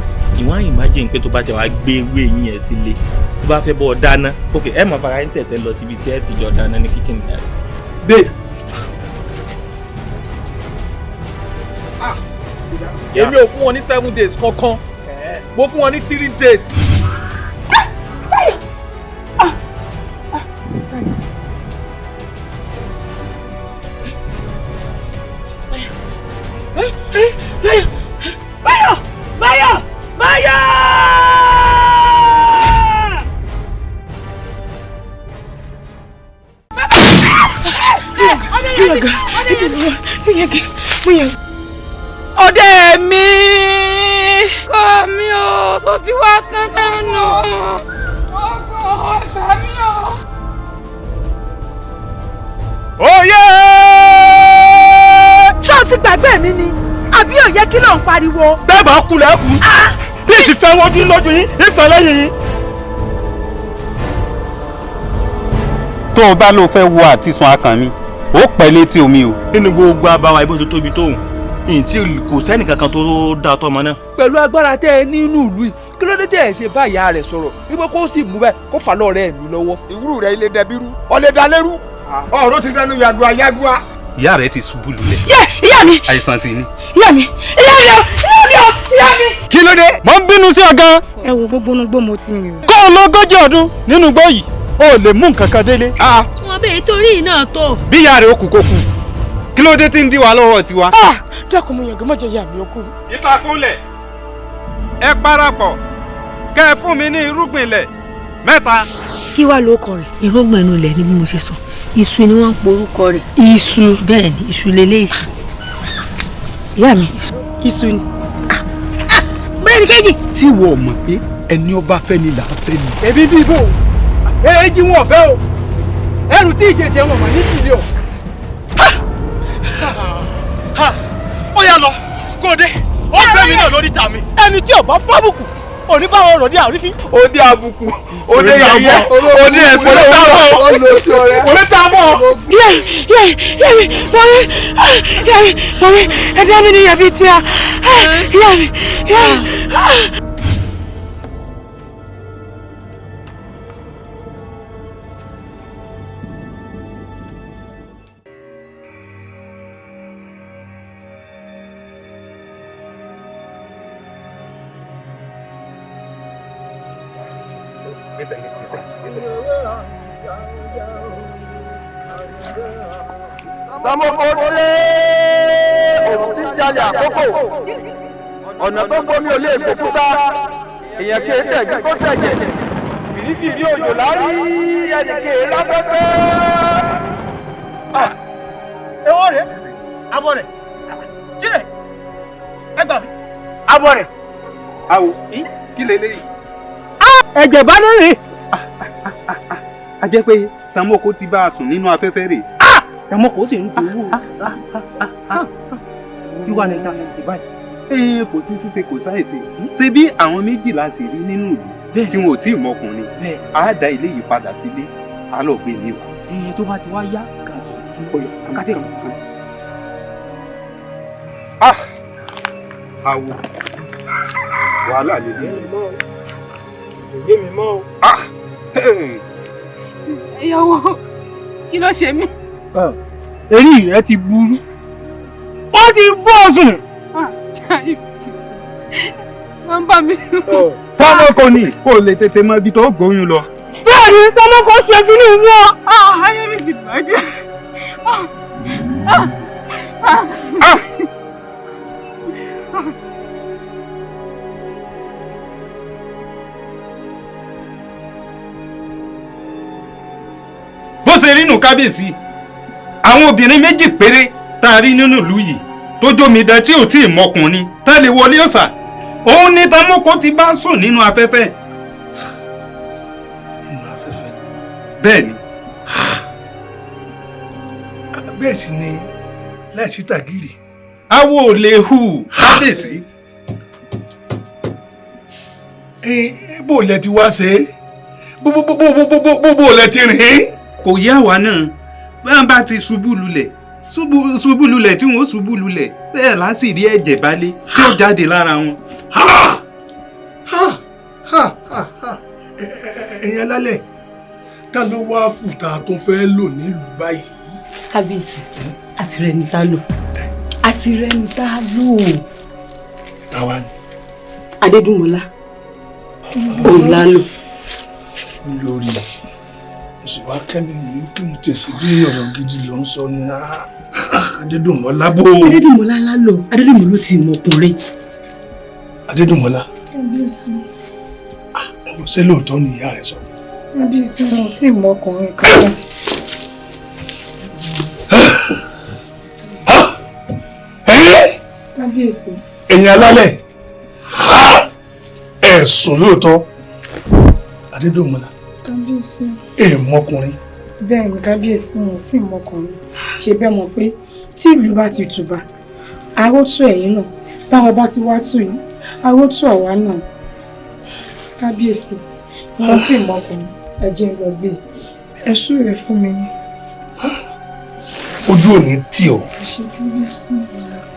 ìwọ̀n imagine pé tó bá tẹ̀ wá gbé ewé yín yẹn sílé tó bá fẹ́ bọ́ ọ dáná ok ẹ máa fara yín tẹ̀tẹ̀ lọ síbi tí ẹ ti jọ dáná ní kitchen dáná. babe èmi ò fún wọn ní 7 days kankan mo fún wọn ní 3 days. Báyọ̀! Ọdẹ mi kọ́ mi ò sọ ti wá kán dànù ọkọ̀ ọ̀gbà mi ò. Oyè! Ṣé o ti gbàgbé mi ni àbí òye kí ló ń pariwo. Bẹ́ẹ̀ bá kulẹ̀ kù bí ìsìfẹ́ wọn dín lójú yín ìfẹ́ lẹ́yìn yín. tó o bá lóo fẹ́ wo àtisùn akàn mi ó pẹ́ létí omi o. nínú gbogbo abáwa ibo tó tóbi tóun ìyìn tí kò sẹ́nì kankan tó dáa tọmọ náà. pẹ̀lú agbára tẹ́ ẹ nínú ìlú yìí kí ló dé tẹ́ ẹ ṣe bá ìyá rẹ̀ sọ̀rọ̀ wípé kó sì mú bẹ́ẹ̀ kó fà lọ́ọ̀rẹ́ mi lọ́wọ́. ìwúrú rẹ̀ ilé dẹbírú ọ̀lẹ́ dalẹ́rú ọ̀rọ̀ ti sẹ́nu yàgò àyàgò. ìyá rẹ̀ ti ṣubú lulẹ̀. ìyá mi. àìsàn sì ni. ìyá mi ìyá mi. kí ló dé. mo ń bínú sí ọ gan. ẹ wo gbogbo onugbó mo ti rìn o. kó o lọ́gọ́jì ọdún nínú igbó yìí o ò lè mú nǹkan kan délé. wọn bẹ torí náà tó. bí ìyá rẹ̀ ó kú kó kú kí ló dé tí ń dí wa lọ́wọ́ tiwa. dákun mo yàgò mọ́jọ ìyá mi ó kú. ìtàkùnlẹ̀ ẹ parapọ̀ kẹ́ ẹ fún mi ní irúgbìn ilẹ̀ 3. kí wàá ló kọ rẹ. irúgbìn inú ilẹ̀ ni bí mo ṣe sọ iṣu ni wọ́n ń porúkọ rẹ̀. iṣu bẹ́ẹ̀ ni iṣu lélẹ́yìí. ìyá mi iṣu ni. bẹ́ẹ̀ ni kejì. tí ìwọ mọ̀ pé ẹni ọba fẹ́ ni là á fẹ́ ni. èmi bí ibò èjì wọn fẹ́ o ẹrù tí ìṣẹ̀ṣẹ̀ wọn mà ní tìlẹ̀ o. ó yá lọ kó o dé ó fẹ́ mi náà lórí ta mi. ẹni tí ọba fábùkù òní bá wọn rọ̀ ní àrífín. ó dé àbùkù ó dé yẹ̀yẹ́ ó dé ẹ̀sìn ló dá mọ́ ó lè dá mọ́. Mọ̀mí ẹ̀dá mi ni yàbí tí a yà mí. Tamoko dé òun ti jalè àkókò ọ̀nà tó gbómi ò lè gbòkúta èèyàn kéé tẹ̀jú kó sẹ̀jẹ̀ fìrífìrí òjò lárí ẹnìké láfẹ́fẹ́. Ewo rẹ̀ abọ́ rẹ̀ jílẹ̀ ẹgbà mi abọ́ rẹ̀. Awo kí leléyìí. Ẹ̀jẹ̀ bá lóore. A jẹ́ pé Tamoko ti bá a sùn nínú afẹ́fẹ́ rẹ̀. Tamoko sì ń gbowó. Wíwá ni ta fi sí báyìí. Kò sí ṣíṣe kò sáìsì ṣe bí àwọn méjìlá sì rí nínú ìlú tí wọn ò tí ì mọkùnrin á da ilé yìí padà sílé á lọ gbé mi wá. Tó bá ti wá yá kàkàtì kan. Awo wàhálà lè dé. Ìyé mi mọ́ o. ìyàwó kí ló ṣe mí. Èrí rẹ ti burú. Ó ti bọ́ sùn. wọ́n bá mi lù. Tamoko ni kò lè tètè mọ ibi tó gbóyún lọ. Bẹ́ẹ̀ni Tamoko ṣe bínú wọn. Ayé mi ti bàjẹ́. Bó ṣe rí nù kábíyèsí àwọn obìnrin méjì péré tá a rí nínú ìlú yìí tó jómidán tí ò tí ì mọkùnrin tá lè wọlé ọ̀sà òun ni Tamoko ti bá sùn nínú afẹ́fẹ́. Nínú afẹ́fẹ́. Bẹ́ẹ̀ ni. Bẹ́ẹ̀ sì ni láìsí tàgìrì. Awo ò lè hù kábíyèsí. Bó lẹ ti wá ṣe é bó lẹ ti rìn. Kò yá wa náà bá a bá ti ṣubú lulẹ̀ tí wọ́n ṣubú lulẹ̀ bẹ́ẹ̀ lásìrí ẹ̀jẹ̀ balẹ̀ tí ó jáde lára wọn. Ẹ̀yin alálẹ̀ ta ló wá kù tá a tó fẹ́ lò nílùú báyìí. Kábíyèsí àti rẹ̀ ní tá lò àti rẹ̀ ní tá lò táwa ni. Adédùnmọ́lá òǹlàlò. lórí mo sì wá kẹ́mi yìí kí mo tẹ̀sí bí ọ̀rọ̀ gidi ló ń sọ ni Adédùnmọ́lá bò. Adédùnmọ́lá lálọ́ Adédùnmọ́lá ti mọ ọkùnrin. Adédùnmọ́lá. Kábíyèsí. Ṣé lóòótọ́ ni ìyá rẹ̀ sọ? Kábíyèsí mo tí ì mọ ọkùnrin kankan. Kábíyèsí. Ẹ̀yin alálẹ̀ ẹ̀sùn lóòótọ́ Adédùnmọ́lá. Kábíyèsí. Mọkùnrin. Bẹ́ẹ̀ ni kábíyèsí mo tí ì mọ ọkùnrin. Ṣé bẹ́ẹ̀ mọ̀ pé tí ìlú bá ti tùbà àrò tú ẹ̀yin náà báwa bá ti wá tù yín àrò tú àwa náà. Kábíyèsí mo tí ì mọ ọkùnrin ẹ jẹ́ n lọ gbé ẹ súre fún mi. Ojú ò ní tì ọ́. Ṣé kábíyèsí.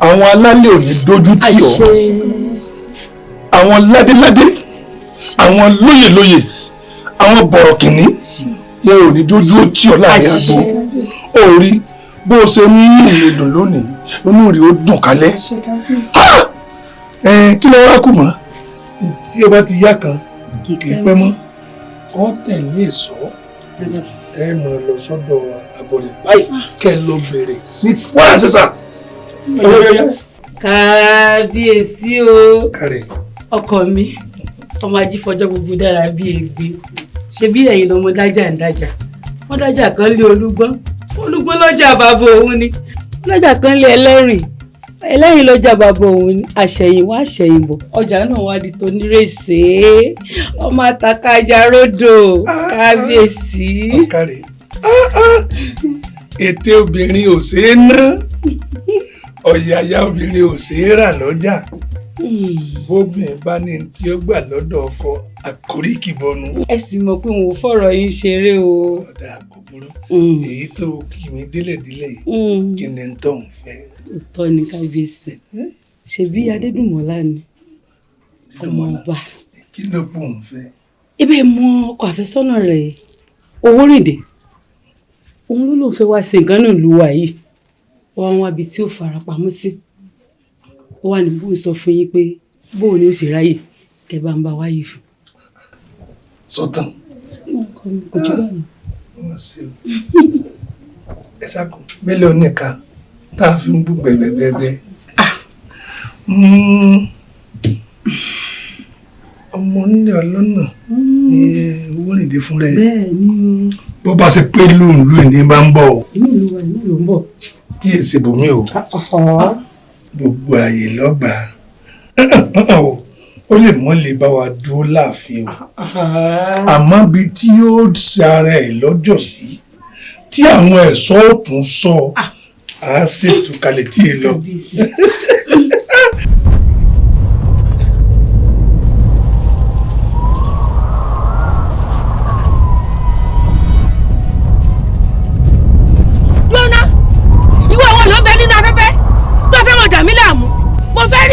Àwọn alálẹ̀ ò ní dójú tì ọ́. Àwọn ládéládé àwọn lóyèlóyè àwọn bọ̀rọ̀kìnní wọn ò ní dójú tì ọ́ láàrin àgbo. Orí bó o ṣe mú mi dùn lónìí inú rí ó dùn kálẹ̀. Kí ló wá kù mọ́ tí ẹ bá ti yá kan kì í pẹ́ mọ́ ọ tẹ̀lé èso ẹ mọ̀ lọ sọ́dọ̀ àbọ̀lẹ̀ báyìí kẹ́ ẹ lọ bẹ̀rẹ̀ ní wàrà sísà. Kábíyèsí o ọkọ mi ọmọ ajífọjọ́ gbogbo dára bí egbe ṣe bí ẹ̀yin lọmọ dájà ń dájà wọ́n dájà kan lé olúgbọ́n lọ́jà bàbá òun ni lọ́jà kan lé ẹlẹ́rìn lọ́jà bàbá òun ni àṣẹ̀yìnwá àṣẹ̀yìnbọ̀ ọjà náà wá di tó nírèsé ọmọ àtàkàjà ròdò kábíyèsí. Ètè obìnrin ò ṣeé ná ọ̀yàyà obìnrin ò ṣeé rà lọ́jà bóbìnrin bá ní tí ó gbà lọ́dọ̀ ọkọ àkóríkì bọnu. Ẹ sì mọ̀ pé òun ò fọ̀rọ̀ yín ṣeré o. Ọ̀dà àkókòrò èyí tó kì mí délẹ̀délẹ̀ yìí kí ni tó ń fẹ́. Òótọ́ ni kábíyèsí ṣebí Adédùnmọ́lá ni ọmọ ọba. Kí ló pọ̀ ń fẹ́? Ibẹ̀ mọ ọkọ àfẹ́sọ́nà rẹ̀ Owórìndé òun ló lóun fẹ́ wá ṣe nǹkan náà lù wá yìí wọ́n wá ibi tí ó fara pamọ́ sí ó wà ní bóun sọ fún yín pé bóun ni ó sì ráyè kẹ bá ń bá wáyé fún. Sọ́tàn. Kò jù bẹ́ẹ̀ lọ. Ẹ ṣàkó mílíọ̀nù nìkan tá a fi ń bú gbẹ̀gbẹ̀gbẹ̀. Ọmọ nílẹ̀ ọlọ́nà ni Owórìndé fún rẹ̀. Bẹ́ẹ̀ ni o. Bó bá ṣe pé lùlù ní bá ń bọ̀ o. Inú ìlú wa inú ló ń bọ̀. Tí èsì bòmí o. Gbogbo ààyè lọ́gbà. Ó lè mọ́ lè bá wa dúró láàfin o. Àmọ́ bí tí yóò ṣe ara ẹ̀ lọ́jọ́ sí tí àwọn ẹ̀ṣọ́ ò tún sọ á ṣètò kalẹ̀ tí ì lọ.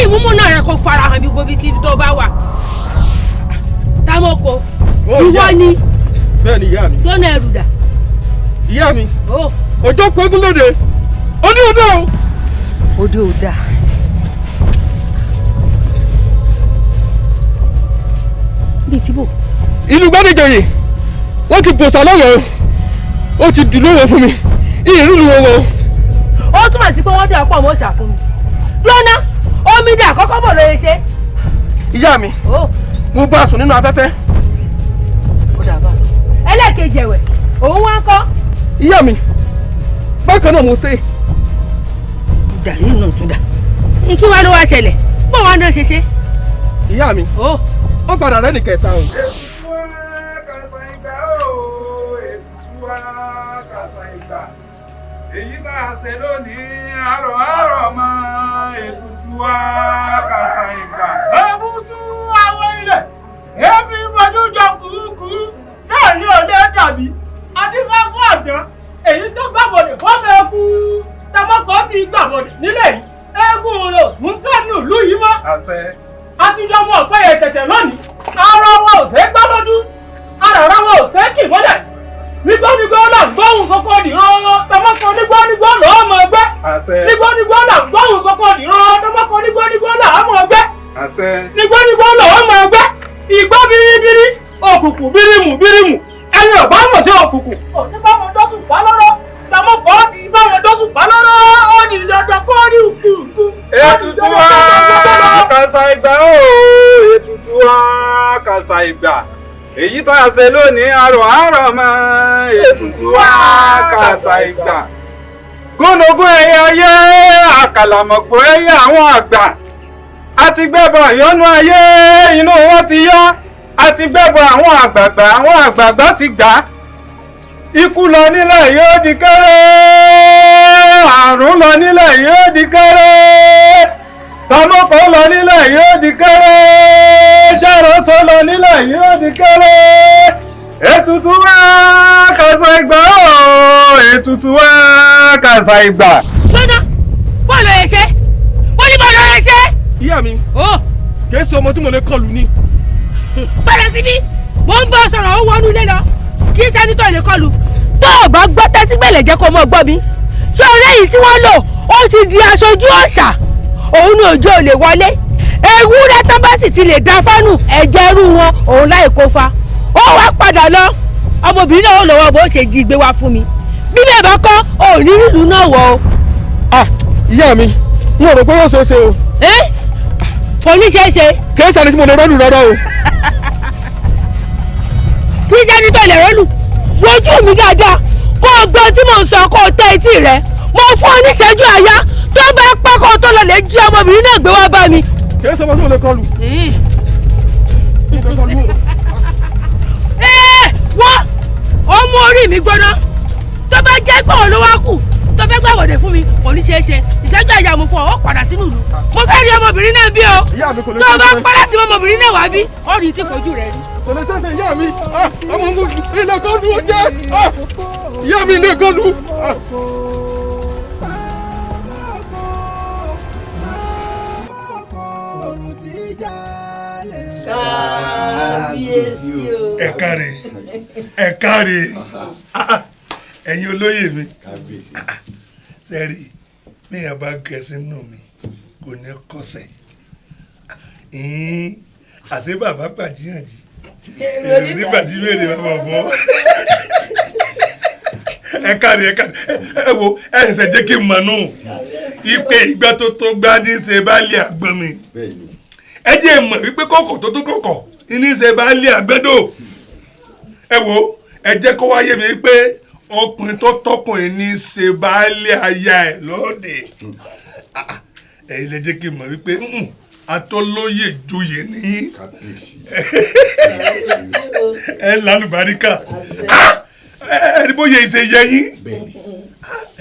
Ìmúmú náà rẹ̀ kò farahàn bí gbogbo ibi tó bá wà. Támọ́kò, ìwọ ni. Bẹ́ẹ̀ ni ìyá mi. Lọ́nà ẹrù dà. Ìyá mi. Òjò pẹ́gún lóde. Ó ní odò o. Odò ò dà. Bíi tíbò. Ìlú Gbádéjọyè, wọ́n ti bòsà lọ́wọ́ o. Ó ti dùn lówó fún mi. Ìrú lu owó. Ó túmọ̀ sí pé wọ́n dẹ̀ ọ̀pọ̀ mọ́ ṣà fún mi. Lọ́nà. Omi dà kọ́kọ́ bọ̀ lóye ṣe. Ìyá mi, mo bá a sùn nínú afẹ́fẹ́. Ó dàbà. Ẹlẹ́ẹ̀kejì ẹ̀wẹ̀, òun wá ń kọ́. Ìyá mi, bákan náà mo ṣe. Ìdà yìí náà tún dà. Kí wá ló wá ṣẹlẹ̀? Bó wá náà ṣe ṣe? Ìyá mi, ó padà rẹ́ nìkẹta o. Èyí tá a ṣe lónìí àrọ̀ mọ́ ètùtù wa kàṣà ìgbà. Èbútú àwọn ilẹ̀ èéfì fojú jọ kùrukùru náà ní òde dàbí adífá fún ọ̀dán èyí tó gbàbọ̀dẹ̀ fọ́fẹ́ kú Támọ́kò ti gbàbọ̀dẹ̀ nílẹ̀ yìí eégún rẹ̀ ń sẹ́nu ìlú yìí mọ́. Atúndọ́mọ ọ̀pẹ́yẹ tẹ̀tẹ̀ lónìí ara wọn ò ṣe é gbá lójú ara wọn ò ṣe é kì mọ́lẹ̀. Nígbónígbó là ń gbóhùn sọ́kọ́ nìrọ́rọ́ Támọ́kò nígbónígbó lọ́ọ́ mọ̀ ẹgbẹ́. Nígbónígbó là ń gbóhùn sọ́kọ́ nìrọ́rọ́ Támọ́kò nígbónígbó là á mọ̀ ẹgbẹ́. ṣẹ. nígbàdígbà lọ́wọ́ máa gbá ìgbà biribiri òkùnkùn bírímù ẹni ọ̀bá mọ̀ sí òkùnkùn. òní bá wọn dọ́sùn pa lọ́rọ́ Tamoko ti bá wọn dọ́sùn pa lọ́rọ́ ó ní dandan kó rí òkùnkùn. ètùtù wa kàṣà ìgbà o ètùtù wa kàṣà ìgbà èyí tá a ṣe lónìí àrò mọ́ ètùtù wa kàṣà ìgbà gúnugún ẹyẹ ayé àkàlàmọ̀gbò ẹyẹ àwọn àgbà àti gbẹ́bọ̀ ìyọ́nú ayé inú wọn ti yá àti gbẹ́bọ̀ àwọn àgbààgbà ti gbà ikú lọ nílẹ̀ yóò di kéré àrùn lọ nílẹ̀ yóò di kéré Tamoko lọ nílẹ̀ yóò di kéré ṣàròsọ lọ nílẹ̀ yóò di kéré ètùtù wa kàṣà ìgbà ètùtù wa kàṣà ìgbà. gbọ́dọ̀ bọ́ọ̀lù ẹ̀ ṣe wọ́n ní bọ́ọ̀lù ẹ̀ ṣe. ìyá mi kìí ṣe ọmọ tí mo lè kọlù ni. bẹ̀rẹ̀ síbí mo ń bọ́ sọ̀rọ̀ ó wọnú ilé lọ kí sẹ́ni tó lè kọlù. tó o bá gbọ́ tẹ́tí gbẹ̀lẹ̀ jẹ́ kó o mọ̀ gbọ́ mi ṣé ọ̀rẹ́ yìí tí wọ́n lò ó ti di aṣojú ọ̀ṣà òun ní òjò lè wọlé ewúrẹ́ tán bá sì ti lè da fánù ẹ̀jẹ̀ rú wọn òun láì kó fa ó wá padà lọ ọmọbìnrin náà ó lọ́wọ́ bó ṣe jí gbé wá fún mi bí bẹ́ẹ̀ bá kọ́ ò ní ìlú náà wọ̀ o. ìyá mi n ò rò pé yóò ṣeé ṣe o. kò ní ṣeé ṣe. kìí ṣe ẹni tí mo lè rọ́ọ̀lù rárá o. kì í ṣe ẹni tó lè rọ́ọ̀lù wojú mi dáadáa kó o gbọ́ tí mò ń sọ kó o tẹ etí rẹ mo fún ọ níṣẹ́jú àyá tó bá pẹ́ kó o tó lọ lè jí ọmọbìnrin náà gbé wá bá mi. kìí ṣe ọmọ tí mo lè kọlù. wọ́n ó mú orí mi gbóná tó bá jẹ́ pé òun ló wá kù tó fẹ́ gbàwọ̀dẹ̀ fún mi kò ní ṣeé ṣe ìṣẹ́jú àyà mo fún ọ ó padà sínú ìlú mo fẹ́ rí ọmọbìnrin náà bí o tó o bá padà sí ọmọbìnrin náà wá bí ó rí tí fojú rẹ rí. kò lè ṣẹ̀ṣẹ̀ ìyá mi ọmọ ń gòkè ilé kọ́ọ̀lù ó jẹ́ ìyá mi ilé kọ́ọ̀lù. ẹ káre ẹ̀yin olóyè mi sẹ́rí níyàn bá gẹ̀ẹ́sì nù mí kò ní kọsẹ̀ àṣé bàbá gbàjíyànjú èrò ní gbàjíyànjú bàbá bọ́ ẹ káre ẹ wo ẹ ṣẹ̀ṣẹ̀ jẹ́ kí n mọ̀ nù ipe ìgbà tó tó gbá ní ṣe bá lé àgbọn mi ẹ jẹ́ mọ̀ wípé kọ̀kọ̀ tó tó kọ̀kọ̀ ní ṣe bá lé àgbẹ̀dọ̀ ẹ wo ẹ jẹ́ kó wáyé mi pé ọkùnrin tó tọkùnrin ní ṣe baálé aya ẹ̀ lóde ẹ̀yin lè jẹ́ kí n mọ̀ wípé atọ́lóyè joyè ní ẹ lálùbáríkà ẹni bóyá ìṣe yẹ yín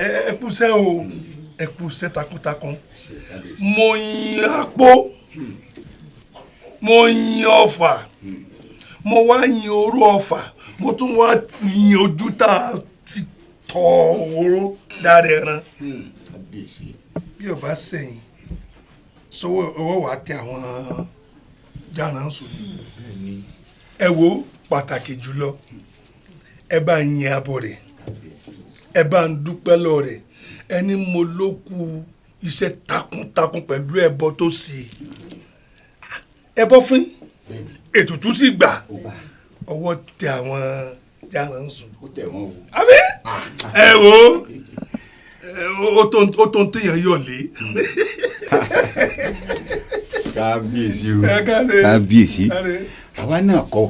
ẹ kúṣẹ́ o ẹ kúṣẹ́ takuntakun mo yin apó mo yin ọfà mo wá yin oró ọfà mo tún wá yin ojú tá a fi tọ oró dára ẹran bí o bá sẹ́yìn sọwọ́ owó wàá tẹ àwọn jàǹdà sùn ẹ wo pàtàkì jùlọ ẹ bá yin abọ rẹ ẹ bá ń dúpẹ́ lọ rẹ ẹni mo ló kù iṣẹ́ takuntakun pẹ̀lú ẹbọ tó ṣe ẹbọ fún ètùtù sì gbà ọwọ́ tẹ àwọn jàǹdà sùn àbí ẹ wo ó tó ń téèyàn yọ̀ lé. kábíyèsí o kábíyèsí àwa náà kọ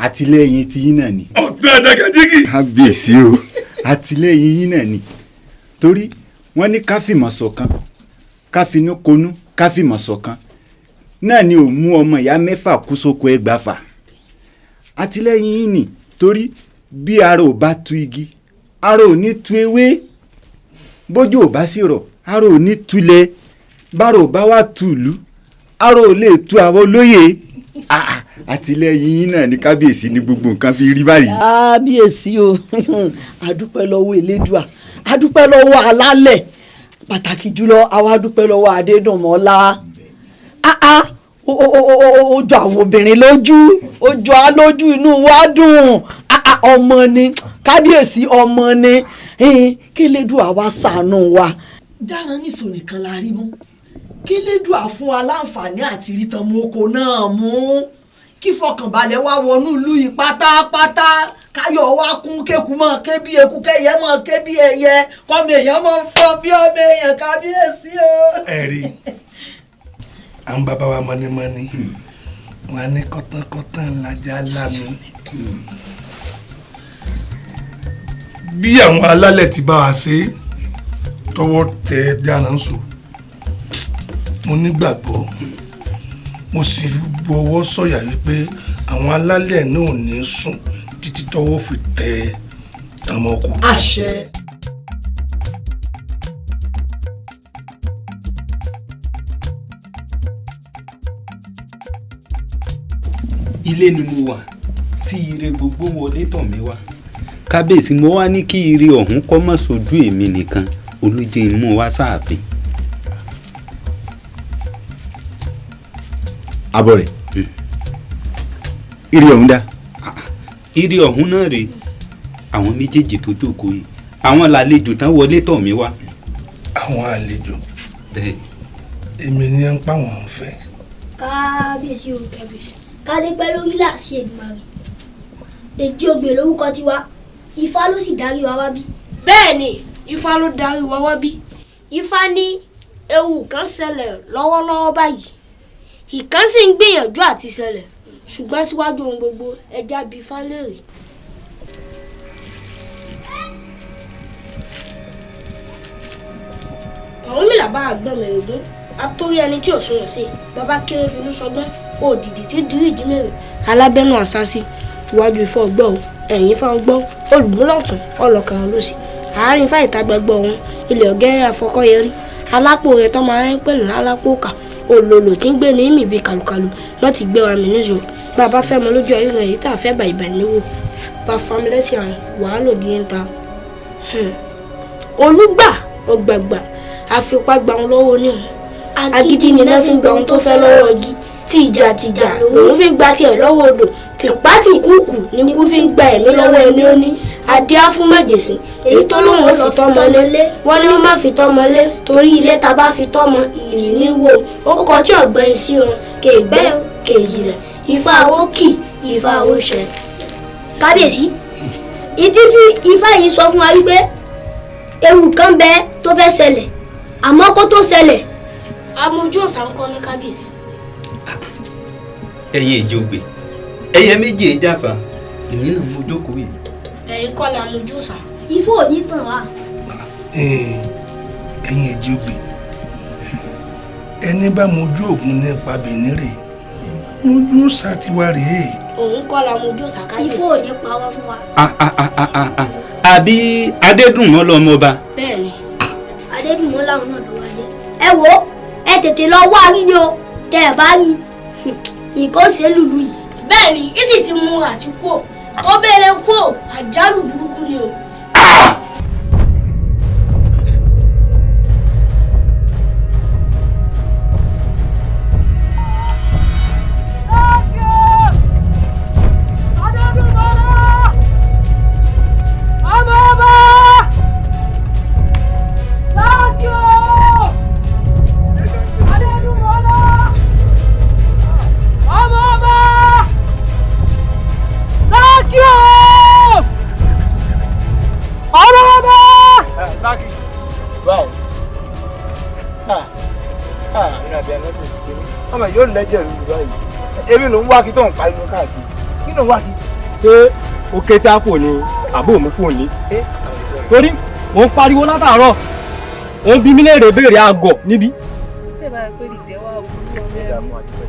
àtìlẹ́yìn tí yín náà ni. ọ̀tún àdàgàjìgì. kábíyèsí o àtìlẹ́yìn yín náà ni torí wọ́n ní ká fìmọ̀ ṣọ̀kan ká finú konú ká fìmọ̀ ṣọ̀kan náà ni ò mú ọmọ ìyá mẹ́fà kú sóko ẹgbàáfà àtìlẹ́yìn yín ni torí bí ara ò bá tu igi ara ò ní tu ewé bójú ò bá sì rọ̀ ara ò ní tulẹ̀ bára ò bá wá tùlú ara ò lè tu àwọn olóyè àtìlẹ́yìn yín náà ní kábíyèsí ní gbogbo nǹkan fi rí báyìí. kábíyèsí o adúpẹ́ lọ́wọ́ elédùà adúpẹ́ lọ́wọ́ alálẹ̀ pàtàkì jùlọ àwa adúpẹ́ lọ́wọ́ adédùnmọ́lá ó jọ àwọn obìnrin lójú ó jọ á lójú inú wa dùn ọmọ ni kábíyèsí ọmọ ni kí elédùà wá ṣàánú wa. dáná nìṣó nìkan la rí mú kí lédùá fún wa láǹfààní àti rí TANMOKO náà mú kí fọkànbalẹ̀ wá wọnú ìlú yìí pátápátá káyọ̀ wá kún kéku mọ́ ké bí eku kẹ́yẹ mọ́ ké bí ẹyẹ kọ́mi èèyàn mọ́ fọ́ bí ọmọ èèyàn kábíyèsí o. ẹ̀rí àwọn bàbá wa mọ́nímọ́ní wọn ní kọ́tànkọ́tàn ńlájà lámì bí àwọn alálẹ̀ ti bá wa ṣe tọwọ́ tẹ bí ànánsò mo nígbàgbọ́ mo sì gbọ́wọ́ sọ̀yà wípé àwọn alálẹ̀ náà ò ní sùn títí tọwọ́ fi tẹ TANMOKO. àṣẹ. ilé ni mo wà tí ire gbogbo wọlé tọ̀ mí wá kábíyèsí mo wá ní kí ire ọ̀hún kọ́ mọ́ sójú èmi nìkan olóje imú wa sáàfin. abọ́ rẹ̀ ire ọ̀hún dá. ire ọ̀hún náà rèé àwọn méjèèjì tó jókòó yìí àwọn làlejò tán wọlé tọ̀ mí wá. àwọn àlejò èmi ni ń pa wọn fẹ́. kábíyèsí o kábíyèsí kádé pẹ́ lórí láàsì Èdùmàrè èjì ògbè lórúkọ tiwa Ifá ló sì darí wa wá bí. bẹ́ẹ̀ ni Ifá ló darí wa wá bí. Ifá ní ewu kan ṣẹlẹ̀ lọ́wọ́lọ́wọ́ báyìí ìkan sì ń gbìyànjú àti ṣẹlẹ̀ ṣùgbọ́n síwájú ohun gbogbo ẹja bíi Ifá léèrè. Ọ̀rúnmìlà bá àgbọ̀n mẹ́rẹ̀ẹ́gún atórí ẹni tí ò sunwọ̀n sí bàbá kéré finú sọgbọ́n òdìdí tí dirí ìdí mẹ́rin alábẹ́nu àṣàṣì iwájú Ifá ọgbọ́ o ẹ̀yìn Ifá ọgbọ́ olùmúlọ̀tún ọlọ́kàn lọ́sì àárín Ifá ìta gbẹgbọ́ ọ̀hún ilẹ̀ ọ̀gẹ́rẹ́ àfọkọ́yẹrí alápò rẹ̀ tọ́ máa ń pẹ̀lú alápò kà olòlò tí ń gbé ní ìmì bíi kàlùkàlù lọ́ọ́ ti gbé wa mí níṣó bàbá fẹ́ mọ lójú ayé rẹ̀ yìí tá a fẹ́ bàyìí bàyìí níwò bá familẹ́sì àrùn wàhálà ògì ń ta olùgbà ọgbàgbà àfipá gba wọn lọ́wọ́ oníhùn agídí ni náà fi ń gba ohun tó fẹ́ lọ́wọ́ igi tìjàtìjà lòun fi ń gba tiẹ̀ lọ́wọ́ odò tìpátìkúùkù ni kú fi ń gba ẹ̀mí lọ́wọ́ ẹni ó ní adíá fún májèsí èyí tó lóun ò fi tọ́mọ lé wọ́n ní má fi tọ́mọ lé torí ilé ta bá fi tọ́mọ ìrì ní wò ó kọ tí ọ̀gbẹ́ sí wọn kègbẹ́ kejì rẹ̀ Ifá ó kì Ifá ó ṣẹ. kábíyèsí ìdí fi Ifá yìí sọ fún wa wípé ewu kan bẹ tó fẹ́ ṣẹlẹ̀ àmọ́ kó tó ṣẹlẹ̀. amójú ọ̀sà ń kọ́ ní kábíyèsí. ẹ̀yin ìjọgbe ẹyẹ méjì ìjàsà èmi náà mo jókòó yìí. ẹ̀yin kọ́ la amójú ọ̀sà. Ifá ò ní tàn wá. ẹ̀yin ìjọgbe ẹni bá mojú ògùn nípa bìnrin rè mojú ọ̀sà tiwa rèé. òun kọ́ la amójú ọ̀sà kábíyèsí. Ifá ò ní pa wá fún wa. àbí adédùnmọ́ lọmọ ọba. bẹ́ẹ̀ni adédùnmọ́ làwọn náà ló wá dé. ẹ wo ẹ tètè lọ wá rí ni o tẹ ẹ bá rí nǹkan ṣe lùlù yìí. bẹ́ẹ̀ni ìsì ti mú àti kú ò tó bẹ̀rẹ̀ kú ò àjálù burúkú ni o. ọmọ yóò lẹ́jẹ̀ lù báyìí èmi ló ń wá kí tó ń pariwo káàkiri kí ló ń wá kí. ṣé o ké tí a kò ní àbó mi kò ní. torí mò ń pariwo látàárọ̀ ò ń bí mi léèrè béèrè àgọ̀ níbí. ṣé ìbára pé ìdíje wà burú ọmọ ẹrú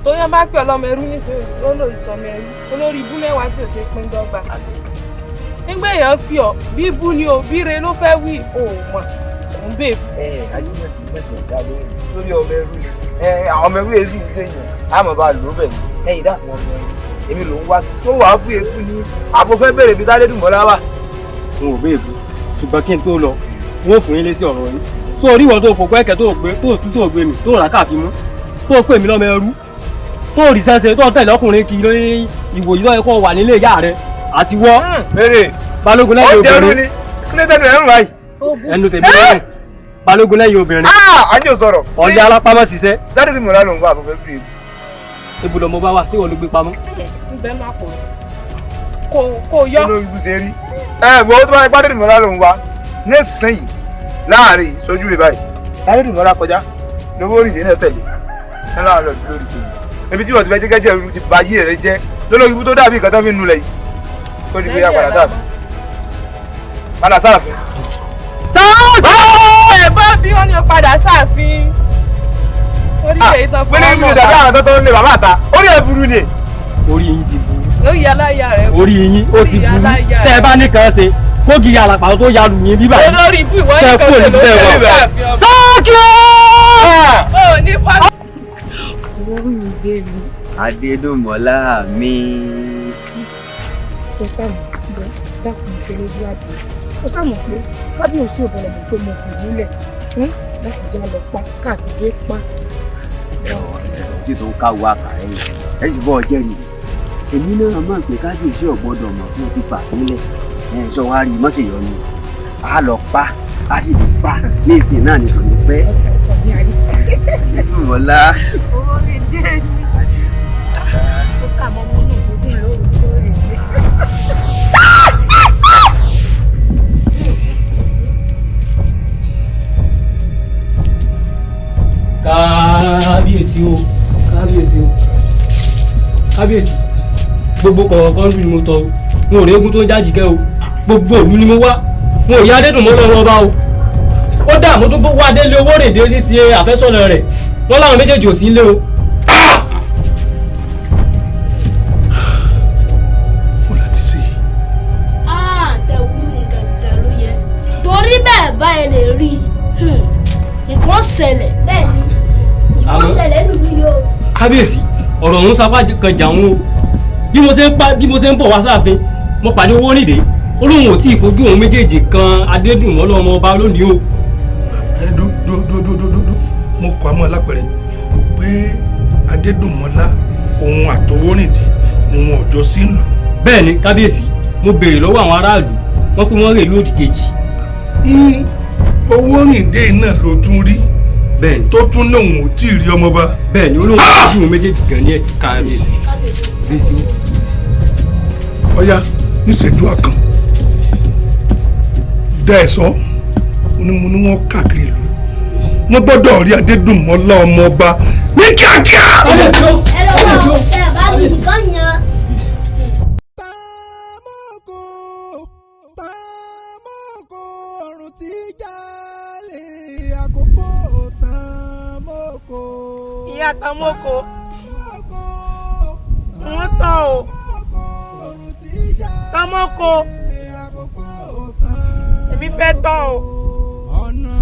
tó yán bá pè ọlọmọ ẹrú nísìnyí ó lò ìsọmọ ẹrú olórí ibú mẹ́wàá tí ò ṣe pín dọ́gba. nígbà èèyàn fi ọ bí ibú ni o bí re ló fẹ́ wí o mọ̀ òun bèè. ayé náà ti mẹ́sàn-án ìdá lórí ọmọ ẹrú ni àwọn ọmọ ẹrú èsì ìṣèyàn àmọ́ bá lò ó bẹ̀ ní ẹ̀yìn dàpọ̀ ọmọ ẹrú èmi ló ń wá tó wàá fún èébú ní àbọ̀fẹ́ bèrè bí tádédùmọ́lá wà. n ò bẹ́ẹ̀ bú ṣùgbọ́n kí n tó lọ n ó fún yín lé sí ọ̀rọ̀ yín tó orí ìwọ tó fòpọ̀ ẹ̀kẹ́ tó gbé tó tú tó gbé mi tó rà káàfin mú tó pè mí lọ́mọ ẹrú tó rí sẹ́sẹ́ tó tẹ̀lé ọkùnrin kì í lóyún ìwòyí lọ́yẹ kó wà nílé ìyá rẹ àti wọ́ balógun lẹ́yìn obìnrin kí ló tẹnu ẹ̀rùn báyìí. ẹnu tèmi lẹ́yìn balógun lẹ́yìn obìnrin. àjò sọ̀rọ̀. ọ̀lẹ́ alápámọ́ ṣiṣẹ́. dáadé tí mo rà ló ń wá àbúfẹ́ bí ewu. ibùdó mo bá wà tí wọ́n ló gbé pamọ́. ǹbẹ́ máa pọ̀ kò yọ. inú ibu ṣe rí. wo tó bá ipá dáadé tí mo rà ló ń wá nísìnyí láàrin ìsojú rẹ báyìí dáadé tí mo rà kọjá lówó òrìṣẹ́ náà tẹ̀lé ẹ láwọn lọ lórí tèmi ebi tí wọ́n ti fẹ́ jẹ́gẹ́jẹ́ ìlú ti ba yí rẹ jẹ́ lọ́lọ́ ibu tó dàbí nǹkan tó fi ń nulẹ̀ yìí tó di pé apàdà sáàfin padà sáàfin. sáàfin ẹ̀ bá bí wọ́n ní o padà sáàfin orílẹ̀ ìtàn fún ọmọ pélé mi ò dàbí àwọn tó ń lé bàbá àta orí ẹ̀ burú ni. orí yín ti burú. lórí aláya rẹ. orí yín ó ti burú tẹ́ ẹ bá nìkan ṣe kó gírí àlàpà tó ya lù yín bíbá yìí. olórí ibú ìwọ nìkan ṣe ló ṣe sáàfin ọmọ. sáàkì ó ní pa. Adédùnmọ́lá mi. Ó sàmù pé dákun ìfẹ́ lójú àbí. Ó sàmù pé kábíyèsí òbẹ̀rẹ̀ mọ̀ pé mo fi nílẹ̀ láti já lọ pa káàsìdé pa. Sì tó ń káwọ́ àkàrẹ́ yìí. Ẹ sì bọ́ ọjẹ́ rí. Èmi náà máa ń pè kábíyèsí ọ̀gbọ́dọ̀ mọ̀ fún ti fà nílẹ̀. Sọ wá rí mọ́sẹ̀yọ ni. A lọ pa, a sì lè pa ní ìsìn náà nìkan ní pẹ́. Adédùnmọ́lá. owó mi dé ní. ó kà mọ́ mọ́ ní ìgbógun lóòrèkóòrè. kábíyèsí o kábíyèsí o kábíyèsí gbogbo kọ̀ọ̀kan ni mo tọ̀ o n ò rí eégún tó ń jájìkẹ́ o gbogbo òlu ni mo wá n ò yá Adédùnmọ́lá lọ́wọ́ bá o ó dà mo tún wá délé owó rèdè ní sí àfẹ́sọ́nà rẹ̀ wọ́n láwọn méjèèjì ò sí ilé o. mo láti sí i. tẹ̀wúrú gẹ̀gẹ̀ ló yẹ torí bẹ́ẹ̀ báyìí lè rí nǹkan ṣẹlẹ̀ bẹ́ẹ̀ ni nǹkan ṣẹlẹ̀ nínú yìí o. kábíyèsí ọ̀rọ̀ ọ̀hún sapá kan jà ń o bí mo ṣe ń bọ̀ wá sáàfin mo pàdé owó rèdè ó lóun ò tí ì fojú òun méjèèjì kan Adédùnmọ́lá ọmọ ọba lónìí o. mo kọ àmọ́ lápẹ̀rẹ̀ kò pé Adédùnmọ́lá òun àtọwọ́rìndé ni wọn ò jọ sí ìlú. bẹ́ẹ̀ ni kábíyèsí mo béèrè lọ́wọ́ àwọn aráàlú wọ́n pé wọ́n rè lódì kejì. Owórìndé náà ló tún rí bẹ́ẹ̀ni tó tún náà òun ò tí ì rí ọmọba. bẹ́ẹ̀ni olóhùn ojú òun méjèèjì gan ní ẹ kábíyèsí. ọ̀ya níṣẹ́jú àkàn dá ẹ̀ sọ onímọ̀ ni wọ́n káàkiri ìlú wọ́n gbọ́dọ̀ rí Adédùnmọ́lá ọmọ ọba ní kíákíá. ẹ lọ́wọ́ ẹ bá mi nǹkan yan. TANMOKO ọ̀run tí jálè àkókò TANMOKO. ìyá TANMOKO wọ́n tán o TANMOKO èmi fẹ́ tán o. ọ̀nà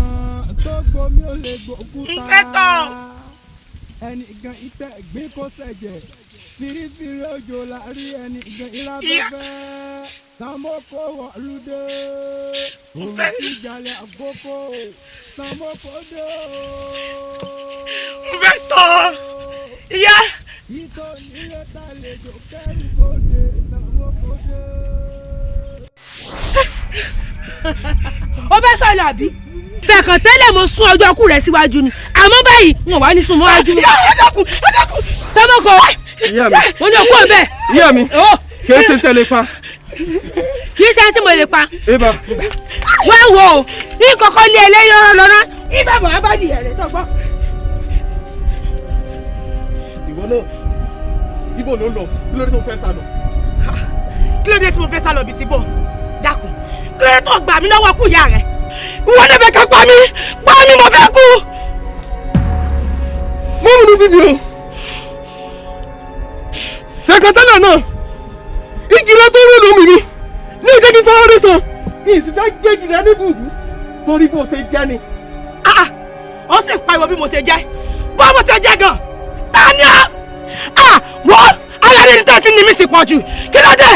tó gbomi ò lè gbòkúta. n fẹ́ tán. ẹnìkan ìtẹ̀ gbé kó ṣẹ̀jẹ̀ fìrífìrí òjò la rí ẹnìkan ìlàfẹ́fẹ́ TANMOKO wọ̀lúdé òun ti jalè àkókò TANMOKO dé o. n fẹ́ tán. ìyá. ìtò nílé tàlejò kẹrù bòde TANMOKO dé. ó fẹ́ sọ̀rọ̀ àbí fẹ̀kàn tẹ́lẹ̀ mo sún ọjọ́ kú rẹ̀ síwájú ni àmọ́ báyìí wọn wà ní sún mọ́wájú mi. TANMOKO ìyá mi mo ní òkú ọbẹ̀. ìyá mi kì í ṣe ń tẹ̀lé pa. kì í ṣe tí mo lè pa. ibà. wá wò ó ní kọ́kọ́ lé eléyìí ọ̀rọ̀ lọ́nà ibà bọ̀ wá bá di ẹ̀rẹ́ sọ́gbọ́n. ìwọ náà ibo ló ń lọ kí ló dé tó fẹ́ sá lọ. kí ló dé tí mo fẹ́ sá lọ bí síbò dákun kí ló dé tó gbà mí lọ́wọ́ kú ìyá rẹ̀ ìwọ náà fẹ́ ká pa mí mo fẹ́ kú. mo mú un bíbí o fẹ̀kàn tẹ́lẹ̀ náà igi rẹ tó rúdùn mi ni ní ìjẹ́ kí fọwọ́ rẹ sàn ìsì fẹ́ gbé igi rẹ ní bùbù torí bó ṣe jẹ́ ni. ó sì ń pariwo bí mo ṣe jẹ́ bó mo ṣe jẹ́ gan ta ni ọ́ wọ́n alẹ́ ní tẹ́sí ni mi ti pọ̀ jù kí ló dé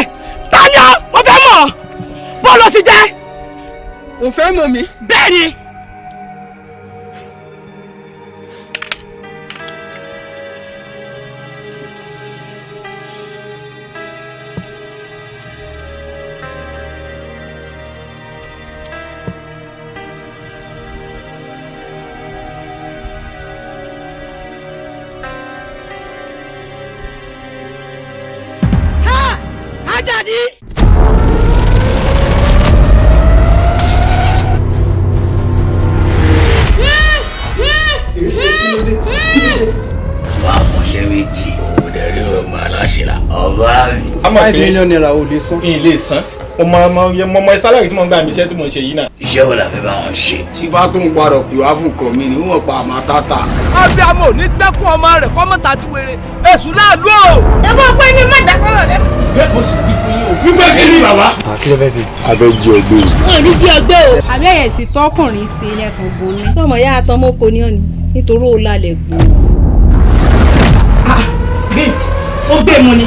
ta ni ọ́ mo fẹ́ mọ̀ bó ló sì jẹ́. o fẹ́ mọ̀ mi. bẹ́ẹ̀ ni. Àlàdí. wà á mọ̀ṣẹ́ méjì òwò dẹ̀rí ọmọ aláṣẹlá ọba mi. $5 million ò lè san. ilé san ọmọ sálárì tí mo ń gbà níbi iṣẹ́ tí mo ṣe yìí náà. iṣẹ́ wo la fẹ́ bá wọn ṣe. tí bá tún gbọ́dọ̀ pè wá fún nǹkan mi ni wọ́n pa àmọ́ tata. abiyamọ ní gbẹ́kún ọmọ rẹ̀ kọ́mọ́ta ti wèrè èṣù láàlú o. ẹ bọ́ pé ní mẹ́ta sọ̀rọ̀ rẹ. bẹ́ẹ̀ mo sì wí fún yín o. wípé kí ni bàbá. kí ló fẹ́ ṣe. abẹ́ jí ọgbẹ́ o. wọn ò ní jí ọgbẹ́ o. àbẹ́yẹ̀ sí tọkùnrin sí ilẹ̀kùn gbòmí. tọmọ yá àtọmọkò ní ọ̀nì nítorí ó lálẹ́ gbò. bí ó gbé mu ni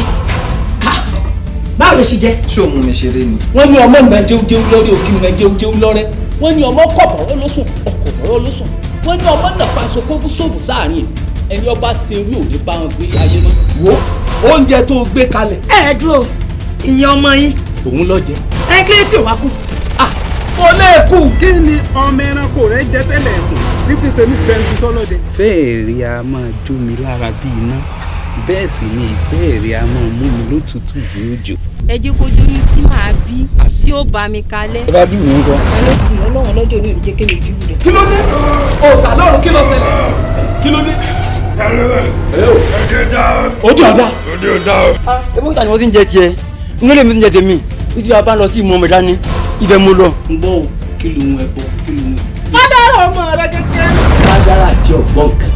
báwo ló ṣe jẹ́. ṣé òun mi ṣeré ni. wọ́n ní ọmọ ìgbà jẹ́wọ́jẹ́wọ́ lórí òtí ìgbà jẹ́wọ́jẹ́wọ́ lọ́rẹ́ wọ́n ní ọmọ kọ̀bọ̀rọ̀ lóṣùn ọkọ̀bọ̀rọ̀ lóṣùn wọ́n ní ọmọ náà paṣọ kókó sóòbù sáàrin ẹni ọba ṣe orí òní bá wọn gbé ayé mọ́. wo oúnjẹ tó gbé kalẹ̀. ẹ dúró ìyẹn ọmọ yín. òun lọ jẹ. ẹ kí ló tí ò wá kú. kò lè kú. kí ni ọmọ ẹranko rẹ jẹ tẹ́lẹ̀ ẹ̀kún níbi tèmi bẹ̀rù sọ́lọ́dẹ. fẹ́ẹ̀rí a máa jó mi lára bí iná bẹ́ẹ̀ sì ni ìfẹ́ẹ̀rí a máa mú mi lótùtù bí òjò. ẹ jẹ́ kó jórí tí màá bí tí ó bá mi kalẹ̀. ẹ bá bí ìwọ̀n gan. ẹ ló kù lọ́wọ́ lọ́jọ́ ní òrìjẹ́ kéde bí rẹ̀. kí ló dé. òòsà lọ́run kí ló ṣẹlẹ̀. kí ló dé. ojú ọ̀dà. ojú ọ̀dà. ebó ta ni wọ́n ti ń jẹ tiẹ̀ inú lèmi ti ń jẹ tèmi títí a bá lọ sí ìmọ̀ mẹ́ta ní ibẹ̀ mo lọ. ń gbọ́ o kí ló ń ẹbọ kí ló ń. fádàrà ọmọ rẹ kékeré. fádàrà àti ọgbọ́n kankan.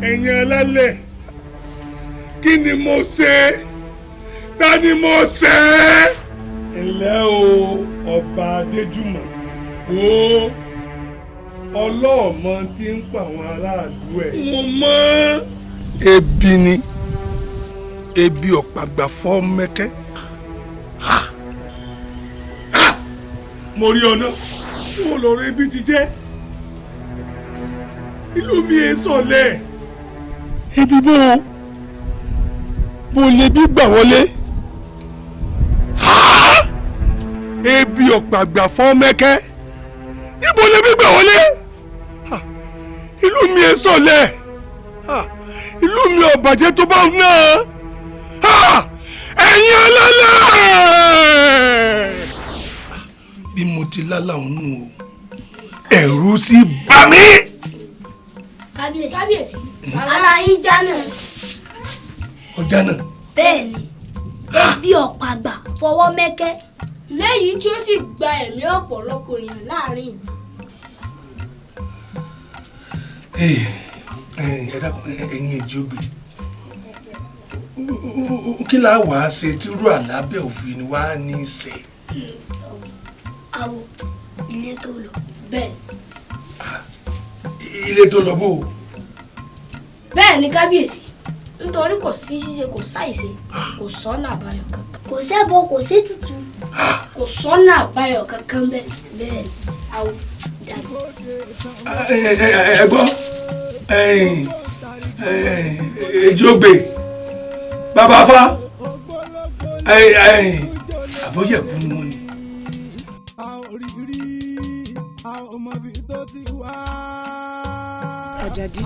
ẹ̀yin alálẹ̀ kí ni mo ṣe ta ni mo ṣe. ǹlẹ́ o ọba adéjúmọ̀ o ọlọ́ọ̀mọ tí ń pa àwọn aráàlú ẹ̀. mo mọ̀ ebi ni ebi ọ̀pàgbà fọ́ mẹ́kẹ́. mo rí ọ̀nà mo lọ́rọ̀ ebi ti jẹ́ ìlú mi è sọ̀lẹ̀. ebi bó lè bí gbà wọlé. ebi ọ̀pàgbà fọ́ mẹ́kẹ́ ibo lè mi gbà wọlé ìlú mi ẹ sọ̀lẹ̀ ìlú mi ò bàjẹ́ tó bá náà ẹ̀yin ọlọ́lá. bí mo ti lálà òun nù o ẹ̀rù sì bà mí. kábíyèsí ara yín já náà. ọjà náà. bẹ́ẹ̀ni ebi ọ̀pá àgbà fọwọ́ mẹ́kẹ́ lẹ́yìn tí ó sì gba ẹ̀mí ọ̀pọ̀lọpọ̀ èèyàn láàrin ìlú. ẹ dákun ẹ̀yin èjì ògbè kí la wàá ṣe tírú àlábẹ́ òfin wa ní í ṣe. àwọ̀ ilé tó lọ bẹ́ẹ̀. ilé tó lọ bó. bẹ́ẹ̀ ni kábíyèsí nítorí kò sí ṣíṣe kò sáìṣe kò sọ́nà àbáyọ kankan. kò sẹ́bọ kò sí tutù kò sọ́nà àbáyọ kankan bẹ́ẹ̀ ni àwọ̀ dàbí. ẹ gbọ́ èjògbè bàbá fa àbọ̀yẹ̀kú ni wọ́n ní. Àjàdí.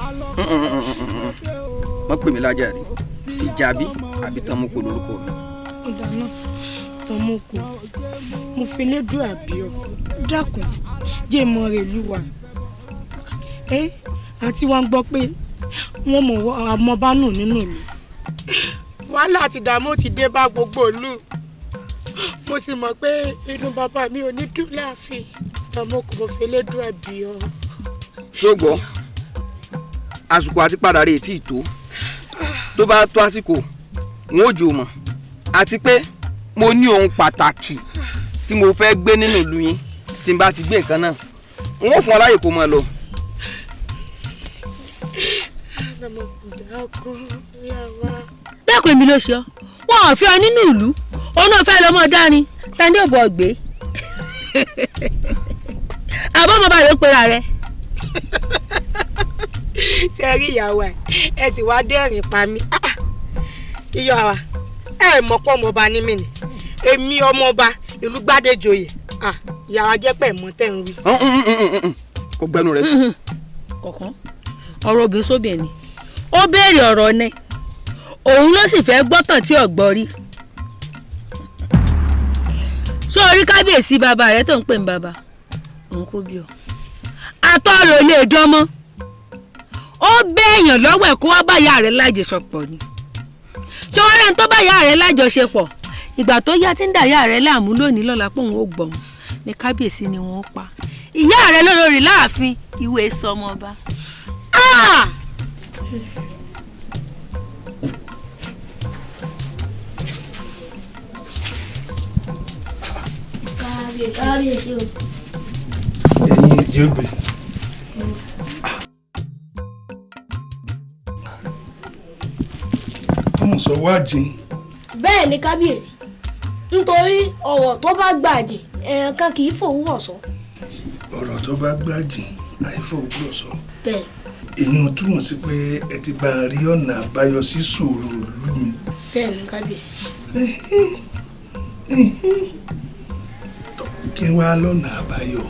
wọ́n pè mí lájàdí ìjàbí àbí Tanmoko lórúkọ mi. ọ̀dà náà Tanmoko mo fi lédùn àbí ọ dákun jẹ́ ìmọ̀ rẹ̀ lúwa àti wọn gbọ́ pé wọ́n mọ̀ ọmọọba nù nínú ìlú wàhálà àti ìdààmú ti dé bá gbogbo ìlú mo sì mọ̀ pé inú bàbá mi ò ní dùn láàfin Tanmoko mo fi lédùn àbí ọ. ṣùgbọ́n àsìkò àti padà rè tí ì tó bá tó àsìkò wọn ò jò mọ̀ àti pé mo ní ohun pàtàkì tí mo fẹ́ gbé nínú ìlú yín tí n bá ti gbé nǹkan náà n ó fún ọ láyè kó mọ lọ. bẹ́ẹ̀ kò èmi ló ṣe ọ́ wọn ò fi ọ nínú ìlú òun náà fẹ́ lọ́mọ dání tani ò bọ̀ gbé àbọ̀ ọmọ bá ló pera rẹ̀. ṣe rí ìyàwó ẹ sì wá dẹ́rìn pa mí iyọ̀ àwa ẹ mọ̀ pọ̀ ọmọọba ní mí ni èmi ọmọọba ìlú Gbádéjoyè ìyàwó jẹ́ pẹ̀ mọ́ tẹ̀ ń wí. kò gbẹnu rẹ. kọ̀ọ̀kan ọ̀rọ̀ obìnrin sóbìnrin ni ó béèrè ọ̀rọ̀ ni òun ló sì fẹ́ gbọ́tàn tí ọ̀gbọ́ rí. ṣé orí kábíyèsí bàbá rẹ tó ń pè ní bàbá òun kò bí ọ àtọ́rọ̀ ilé ìdánmọ́ ó béèyàn lọ́wọ́ ẹ̀ kó wá bá ìyá rẹ̀ lájọṣepọ̀ ni ṣé wọ́n rẹ̀ ń tó bá ìyá rẹ̀ lájọṣepọ̀ ìgbà tó yá tí ń dà ìyá rẹ̀ láàmú lónìí lọ́la pé òun ò gbọ̀n ní kábíyèsí ni wọ́n pa ìyá rẹ̀ lórí láàfin ìwé sọmọba. kábíyèsí o. ẹ̀yin èjì ògbè. ọmọ sọ wá jìn. bẹ́ẹ̀ ni kábíyèsí nítorí ọ̀rọ̀ tó bá gbàjẹ́ èèyàn kan kì í fòwúrọ̀ sọ. ọ̀rọ̀ tó bá gbàjìn àìfòwúrọ̀ sọ. bẹ́ẹ̀. èyí ò túmọ̀ sí pé ẹ ti bá a rí ọ̀nà àbáyọ sí ṣòro ìlú mi. bẹ́ẹ̀ ni kábíyèsí. kí n wá lọ́nà àbáyọ.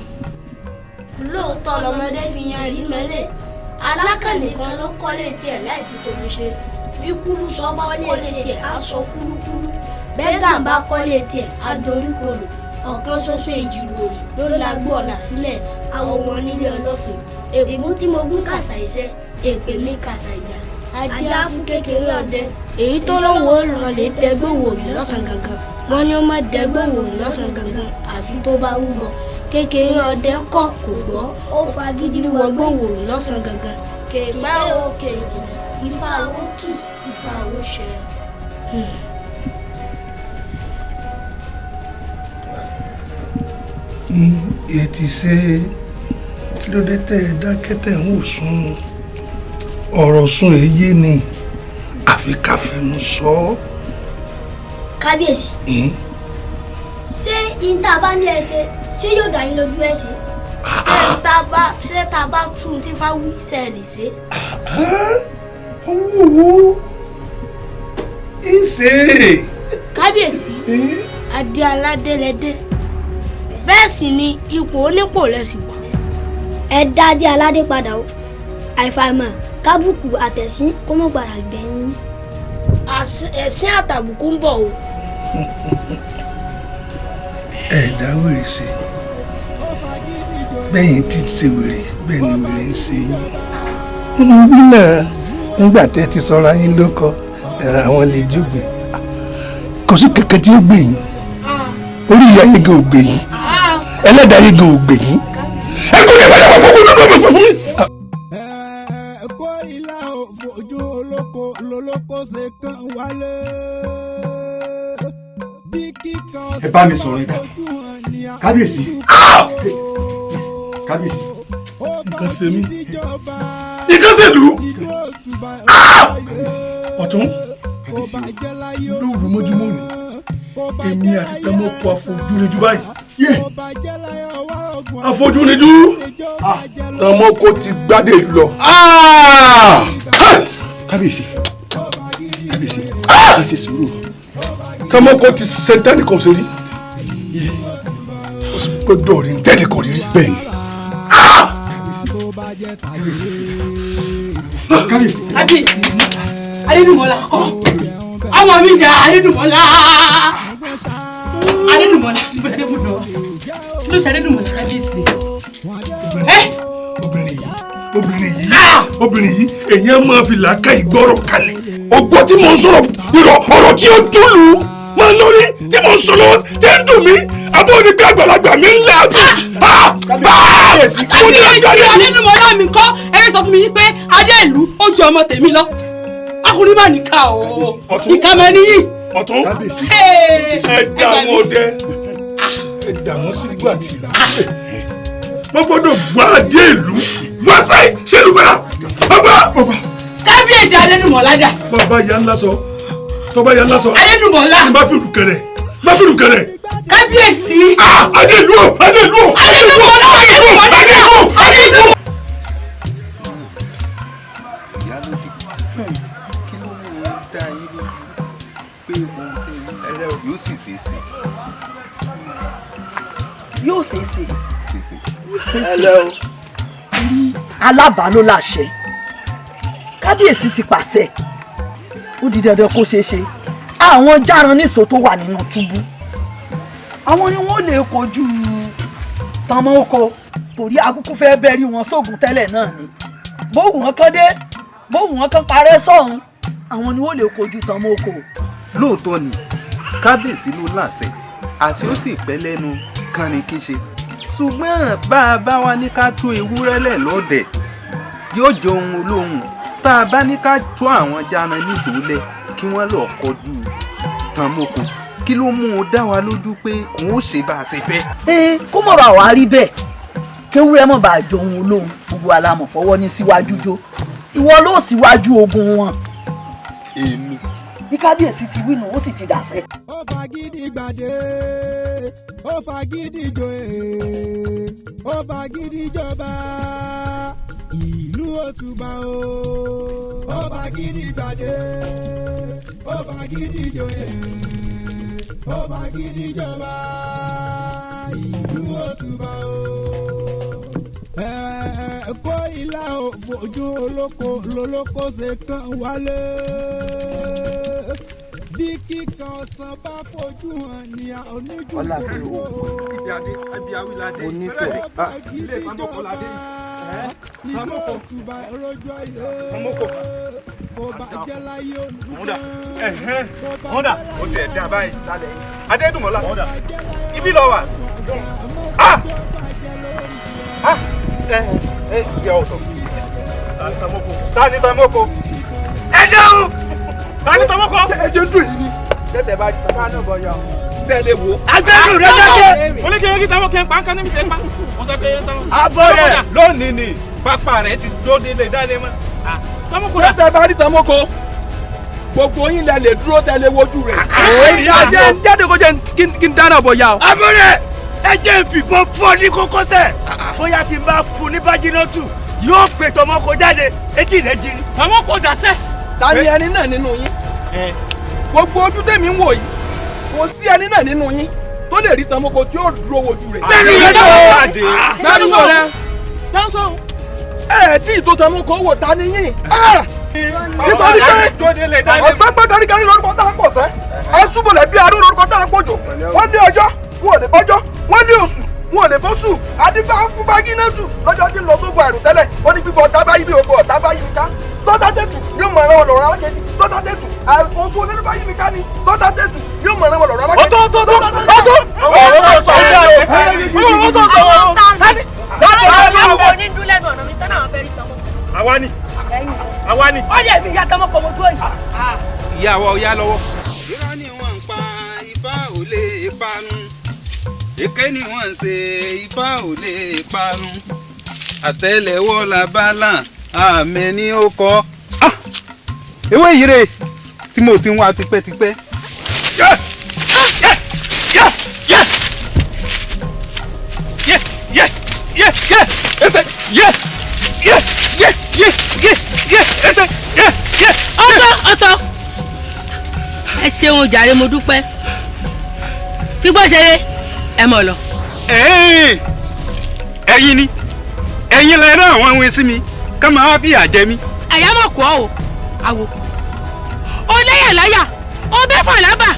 lóòótọ́ lọmọdé fi yan rí mẹ́lẹ̀ alákànnìkan ló kọ́lé tiẹ̀ láì fi tòun ṣe bí kúlú sọ bá kọ́lé tiẹ̀ á sọ kúlúkúlú bẹ́gà bá kọ́lé tiẹ̀ á dorí kodò ọ̀kan ṣoṣo ìjìnlẹ̀ ló lagbó ọ̀nà sílẹ̀ àwọn ọmọ nílé ọlọ́fin ègún tí mo gún kàṣà iṣẹ́ èpè mi kàṣà ìjà adé á fún kékeré ọdẹ èyí tó lówó ràn lè dẹgbòwò rí lọ́sàn gangan wọ́n ní ó má dẹgbòwò rí lọ́sàn gangan àfi tó bá wúwo kékeré ọdẹ kọ̀ kò gbọ́ ó fagídí wọgbọ́n wò rí lọ́sàn gangan kègbà ó kejì ifá owó kì ifá owó ṣẹ. ètí ṣe kí ló dé tẹ́ ẹ dákẹ́ tẹ́ ń wò sún ọ̀rọ̀ sún èyí ni àfi ká fẹnu sọ. kábíyèsí ṣé ìta bá ní ẹsẹ ṣé yóò dá yín lójú ẹsẹ ṣé tá a bá tún tí fá wí ṣe ẹ lè ṣe. owó ìṣe. kábíyèsí adé aládé lẹdẹ bẹ́ẹ̀ sì ni ipò onípò lẹ́sìn wà ẹ dá dé aládé padà o àìfàìmọ̀ kábùkù àtẹ̀sín kó mọ̀ padà gbẹ̀yìn ẹ̀sìn àtàbùkù ń bọ̀ o. ẹ dá wèrè sí bẹ́yìn tí ṣe wèrè bẹ́ẹ̀ ni wèrè ń ṣe yín. inú bí náà nígbà tẹ́ ti sọra yín lóko àwọn lè jógbè kò sí kankan tí ó gbè yín orí ìyá yín gan ò gbè yín ẹlẹ́dàá yín gan ò gbè yín ẹ kò lè bá yàgò kókó lọ́dọ̀ fún mi. kó ilá òfojú olóko lolóko ṣe kàn wálé. ẹ bá mi sọ̀rọ̀ ẹ̀dá kábíyèsí kábíyèsí. nǹkan ṣe mí nǹkan ṣe lù ọ̀tún lóòrù mọ́júmọ́ ni èmi àti Tẹ́mọ́kò àfojúnijú báyìí àfojúnijú Tẹ́mọ́kò ti gbádé lọ. kábíyèsí kábíyèsí ẹ ṣe sùúrù. Tẹ́mọ́kò ti ṣe tẹ́nìkan ṣe rí ó sì gbọ́dọ̀ rí tẹ́nìkan rí. bẹ́ẹ̀ni. kábíyèsí adédùmọ̀lá kọ́ ọmọ mi dà adédùmọ̀lá ló ṣe adédùmọ̀lá kábíyèsí. obìnrin yìí èèyàn máa fi làákà ìgbọ́rọ̀ kalẹ̀ ọgbọ́n tí mò ń sọ̀rọ̀ ọ̀rọ̀ tí ó túlù máa lórí tí mò ń sọ̀rọ̀ tí ń dùn mí àbọ̀ ní pé àgbàlagbà mi ń là á kábíyèsí adédùmọ̀lá mi kọ́ ẹ̀rí sọ fún mi pé adéèlú ó ju ọmọ tèmi lọ ọkùnrin má nìka o ìka máa níyì. ọ̀tún ẹ dààmú ọdẹ ẹ dààmú sígbà tí wọ́n gbọ́dọ̀ gbọ́ adéèlú wá sáyé sílùú gbẹ́dà bàbá. kábíyèsí adédùmọ̀lá dà. bàbá yà ńlá sọ tọ́ba yà ńlá sọ. adédùmọ̀lá. má fi rùkẹ̀rẹ̀ má fi rùkẹ̀rẹ̀. kábíyèsí. adéèlú o adéèlú o adédùmọ̀lá adéèlú. yóò sì ṣe é ṣe. yóò ṣe é ṣe. alábàá ló láṣẹ kábíyèsí ti pàṣẹ ó di dandan kó ṣeé ṣe àwọn járan níṣó tó wà nínú túbú àwọn ni wọ́n lè kojú Tánmọ́kò torí akúkú fẹ́ bẹ́rí wọn sóògùn tẹ́lẹ̀ náà ni bóògùn wọn kán dé bóògùn wọn kán parẹ́ sọ́hún àwọn ni wọ́n lè kojú Tánmọ́kò. lóòótọ́ ni kábíyèsí ló láṣẹ àti ó sì pẹ́ lẹ́nu kan ní kí ṣe ṣùgbọ́n bá a bá wá ní ká tú ewúrẹ́ lẹ̀ lọ́dẹ̀ yóò jẹ ohun olóhùn tá a bá ní ká tú àwọn járan níṣòlẹ̀ kí wọ́n lọ́ọ́ kọjú Tánmọ́kò kí ló mú un dá wa lójú pé òun ó ṣe bá a ṣe fẹ́. kó mọ̀ bá wa rí bẹ́ẹ̀ kéwúrẹ́ mọ̀ bá jọ ohun olóhùn gbogbo alamọ̀ fọwọ́ ní síwájú jó ìwọ ló síwájú ogun wọn. èmi. bí kábíyèsí ti wí nù ó sì ti dàṣẹ. ó fagídí gbàdé ó fagídí joyè ó fagídí jọba ìlú òtúbà o. ó fagídí gbàdé ó fagídí joyè ó fagídí jọba ìlú òtúbà o. kó ilá òfojú olóko lolóko ṣe kàn wálé bí kíkan ọ̀sán bá fojú hàn ní oníjú kòkó. onífẹ̀ẹ́ ilé Tánmọ́kò ìlú òtúbà rojú ayé kò bàjẹ́ láyé olùdó. mọ́dà ó ti ẹ̀ dá báyìí adédùmọ̀lá ibi lọ wà. ìyá ọ̀sán ta ni Tánmọ́kò ẹ dáhùn ta ni Tánmọ́kò. ẹ jẹ́ dùn yìí ni. tẹ́tẹ̀ bá di bàbá náà bọ̀ yà ó. sẹ́ẹ̀lẹ̀ wo. agbẹ́rù rẹ dákẹ́. oníkèé kí Tánmọ́kò ń pa ń kan ní mi ṣe pa. wọ́n sọ pé Tánmọ́kò. abọ́ rẹ̀ lónìí ni pápá rẹ̀ ti dó délé dáadé mọ́. tẹ́tẹ̀ bá di Tánmọ́kò gbogbo yín lẹ lè dúró tẹ́lẹ̀ wojú rẹ̀. jáde kó jẹ́ kí n dáná bọ̀ yà ó. abọ́ rẹ̀ ẹ jẹ́ ìfìbọn fọ́ ní kókósẹ̀ bóyá tí n bá fún ní bájínátù yóò pè Tánmọ́kò jáde etí rẹ̀ jírí. Tánmọ́kò dàsẹ́. ta ni ẹni náà nínú yín. gbogbo ojú tèmi ń wò yìí kò sí ẹni náà nínú yín tó lè rí Tánmọ́kò tí ó dúró wojú rẹ̀. bẹ́ẹ̀ni rẹ náà. gbẹ́nu sọ rẹ dáńsọ̀ tí ìtò TANMOKO wò ta ni yín. nítorí pé ọ̀sán pẹ́ káríkárí lórúkọ tá a pọ̀ sẹ́ asúbọ̀lẹ̀ bí aró lórúkọ tá a pọ̀jọ wọ́n ní ọjọ́ wọn ò lè bọ́jọ́ wọ́n ní oṣù wọn ò lè bọ́sù adífá fún bágínẹ́tù lọ́jọ́ tí ń lọ sógun àrùn tẹ́lẹ̀ wọ́n ní bíbọ̀ ọ̀tá báyìí bí ògbó ọ̀tá báyìí mi ká tọ́tà tẹ̀tù yóò mọ̀ ẹ̀rọ lọ́rọ̀ alákejì tọ́tà tẹ̀tù àkóso olórí báyìí mi ká ni tọ́tà tẹ̀tù yóò mọ̀ ẹ̀rọ lọ́rọ̀ alákejì. àwa ni. ó yẹ mi ìyá TANMOKO mojú òyì. ìyá wa ọ̀yá lọ́wọ́. irọ́ ni wọ́n ń pa ifá ò lè parun èké ni wọ́n ń ṣe ifá ò lè parun àtẹ́lẹwọ́ la bá là àmẹ́ ni ó kọ́. ewé yìí rè tí mo ti ń wá tipẹ́tipẹ́. ọ̀tọ̀ ẹ ṣeun jàre mo dúpẹ́ fígbọ́ ṣeré ẹ mọ̀ lọ. ẹ̀yin ni ẹ̀yin lẹ rán àwọn ohun sí mi ká máa fi àjẹ mi. àyà mọ̀ kọ́ ọ́ àwò ó léyà láyà ó bẹ́ fàlábà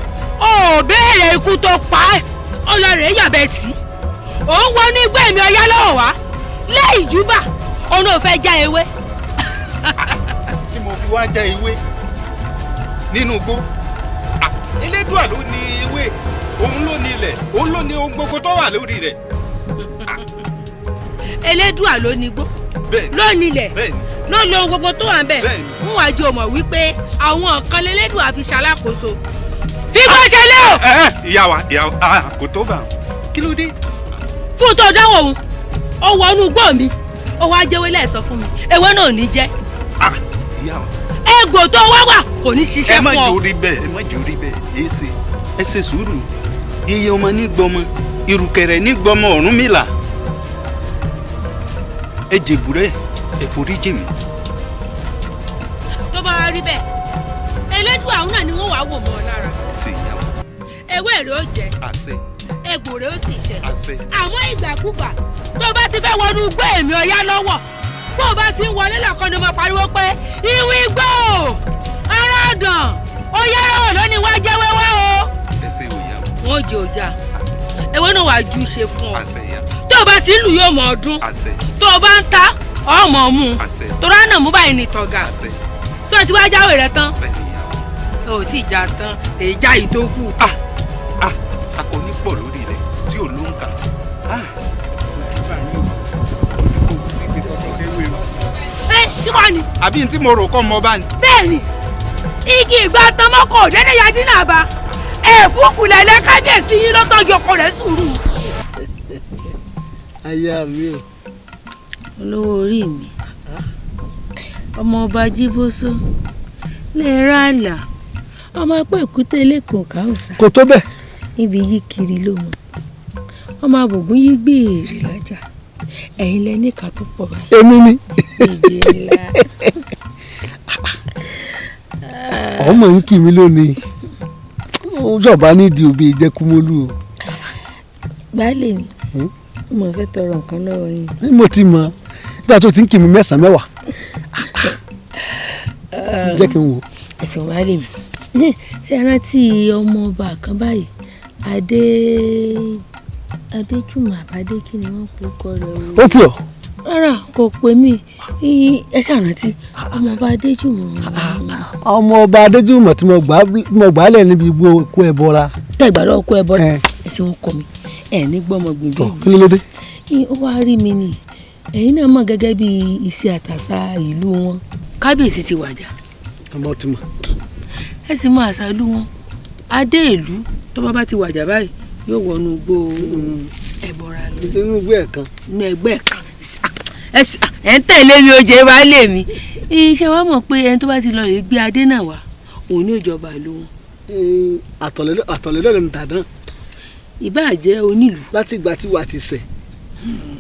ó béèrè ikú tó pa ẹ́ ọlọ́rẹ̀ yàbẹ̀ tí ó ń wọnú igbó ẹ̀mí ọyá lọ́wọ́ wá lẹ́yìn júbà òun ò fẹ́ já ewé. tí mo fi wá já ewé nínú igbó elédùà ló ní ewé òun ló ní ilẹ̀ òun ló ní ohun gbogbo tó wà lórí rẹ̀. elédùà ló ní igbó ló ní ilẹ̀ ló ní ohun gbogbo tó wà ń bẹ̀ ń wá jẹ́ ọmọ wípé àwọn kan lélẹ́dùà fi ṣalákòóso. fígbọ́ ṣe lé o. ìyá wa kò tó bá kí ló dé. fún tó dáwọ̀ òun ó wọnú igbó mi ó wá jẹ́wé lẹ́ẹ̀sọ fún mi ewé náà ò ní jẹ́. ìyá wa. egbò tó wá wà kò ní ṣiṣẹ́ fún ọ. ẹ má jẹ́ orí bẹ́ẹ̀ ẹ má jẹ́ orí bẹ́ẹ̀ ẹ ṣe sùúrù iye ọmọ ní gbọmọ ìrùkẹ̀rẹ̀ ní gbọmọ Ọ̀rúnmìlà ẹ jèbúrẹ́ ẹ forí jì mí. tó bá rí bẹ́ẹ̀ elédùà àwọn náà ni wọ́n wàá wò mọ́ ọ lára. ṣe ìyá wa. ewé rẹ̀ ó jẹ́ egbò rẹ̀ ó sì ṣẹ. àmọ́ ìgbàkúgbà tó bá ti fẹ́ wọnú igbó èmi ọ̀yá lọ́wọ́ bó o bá ti ń wọlé lọ́kàn ni mo pariwo pé ìwé igbó ara ọ̀dàn ọ̀yá lọ́wọ́ lónìí wá jẹ́ wẹ́wẹ́ o. ẹ ṣe òyà. wọn ò jẹ ọjà ewé náà wàá ju ṣe fún ọ tó o bá ti ń lù yóò mọ ọdún tó o bá ń ta ọmọ mú torí àná mú báyìí ní tọ̀gà tó o ti wá jáwé rẹ tán o ò tí ì já tán èyí já yìí tó kù. akọni pọ̀ lórí rẹ̀ tí ò ló ń kà. kí wàá ní. àbí n tí mo rò kọ́ mọ bá ní. bẹ́ẹ̀ni igi ìgbà TANMOKO òdẹ́dẹ́ yá dín náà bá ẹ̀fúnkùlẹ̀ lẹ́kábíyèsí yín lọ́tọ́jú ọkọ rẹ̀ sùúrù. aya mi o. olówó orí mi ọmọ ọba jíbósó lè ra àlà ọmọ apá èkúté lẹ́kọ̀ọ́ káòsà. kò tó bẹ́ẹ̀. níbi yí kiri ló mọ ọmọ àbògún yí gbèrè lájà ẹ̀yin lẹ ní ká tó pọ̀ báyìí. èmi ni. ọmọ ń kì mí lónìí ó jọba nídìí òbí ìjẹkùmọlú o. baálé mi mo fẹ́ tọrọ nǹkan lọ́wọ́ yín. mo ti mọ nígbà tó ti ń kì mí mẹ́sàn-án mẹ́wàá jẹ́ kí n wò. ẹ̀sìn baálé mi ṣé ẹ rántí ọmọ ọba kan báyìí adéjùmọ̀ àbádé kí ni wọ́n pè kọ́ rẹ̀ o. ó pè ọ́. rárá kò pè mí ẹ ṣàrántí ọmọ ọba adéjùmọ̀. ọmọ ọba adéjùmọ̀ tí mo gbà á lẹ̀ níbi igbó kó ẹ bọ́ra. tẹ́ ìgbà lọ́wọ́ kó ẹ bọ́ra ẹ̀sìn wọn kọ mi ẹ̀ ní gbọ́mọ gbìngbìn. kí ló dé. ó wá rí mi ni ẹ̀yin náà mọ̀ gẹ́gẹ́ bí ìṣe àtàṣà ìlú wọn. kábíyèsí ti wàjà. ọmọ ti mọ̀. ẹ sì mọ àṣà ìlú wọn adé ìlú tó bá ti wàjà báyìí yóò wọnú gbó ẹbọra lọ. inú ẹgbẹ́ ẹ̀ kan. inú ẹgbẹ́ ẹ̀ kan ẹ̀ ń tẹ̀lé mi oje wá lé mi iṣẹ́ wa mọ̀ pé ẹni tó bá ti lọ rè gbé adé náà wá òun ní ìjọba ìlú wọn. àtọ̀lẹ́dọ̀ lẹ́nu tàdán. ìbáà jẹ́ onílù. láti ìgbà tí wàá ti ṣẹ̀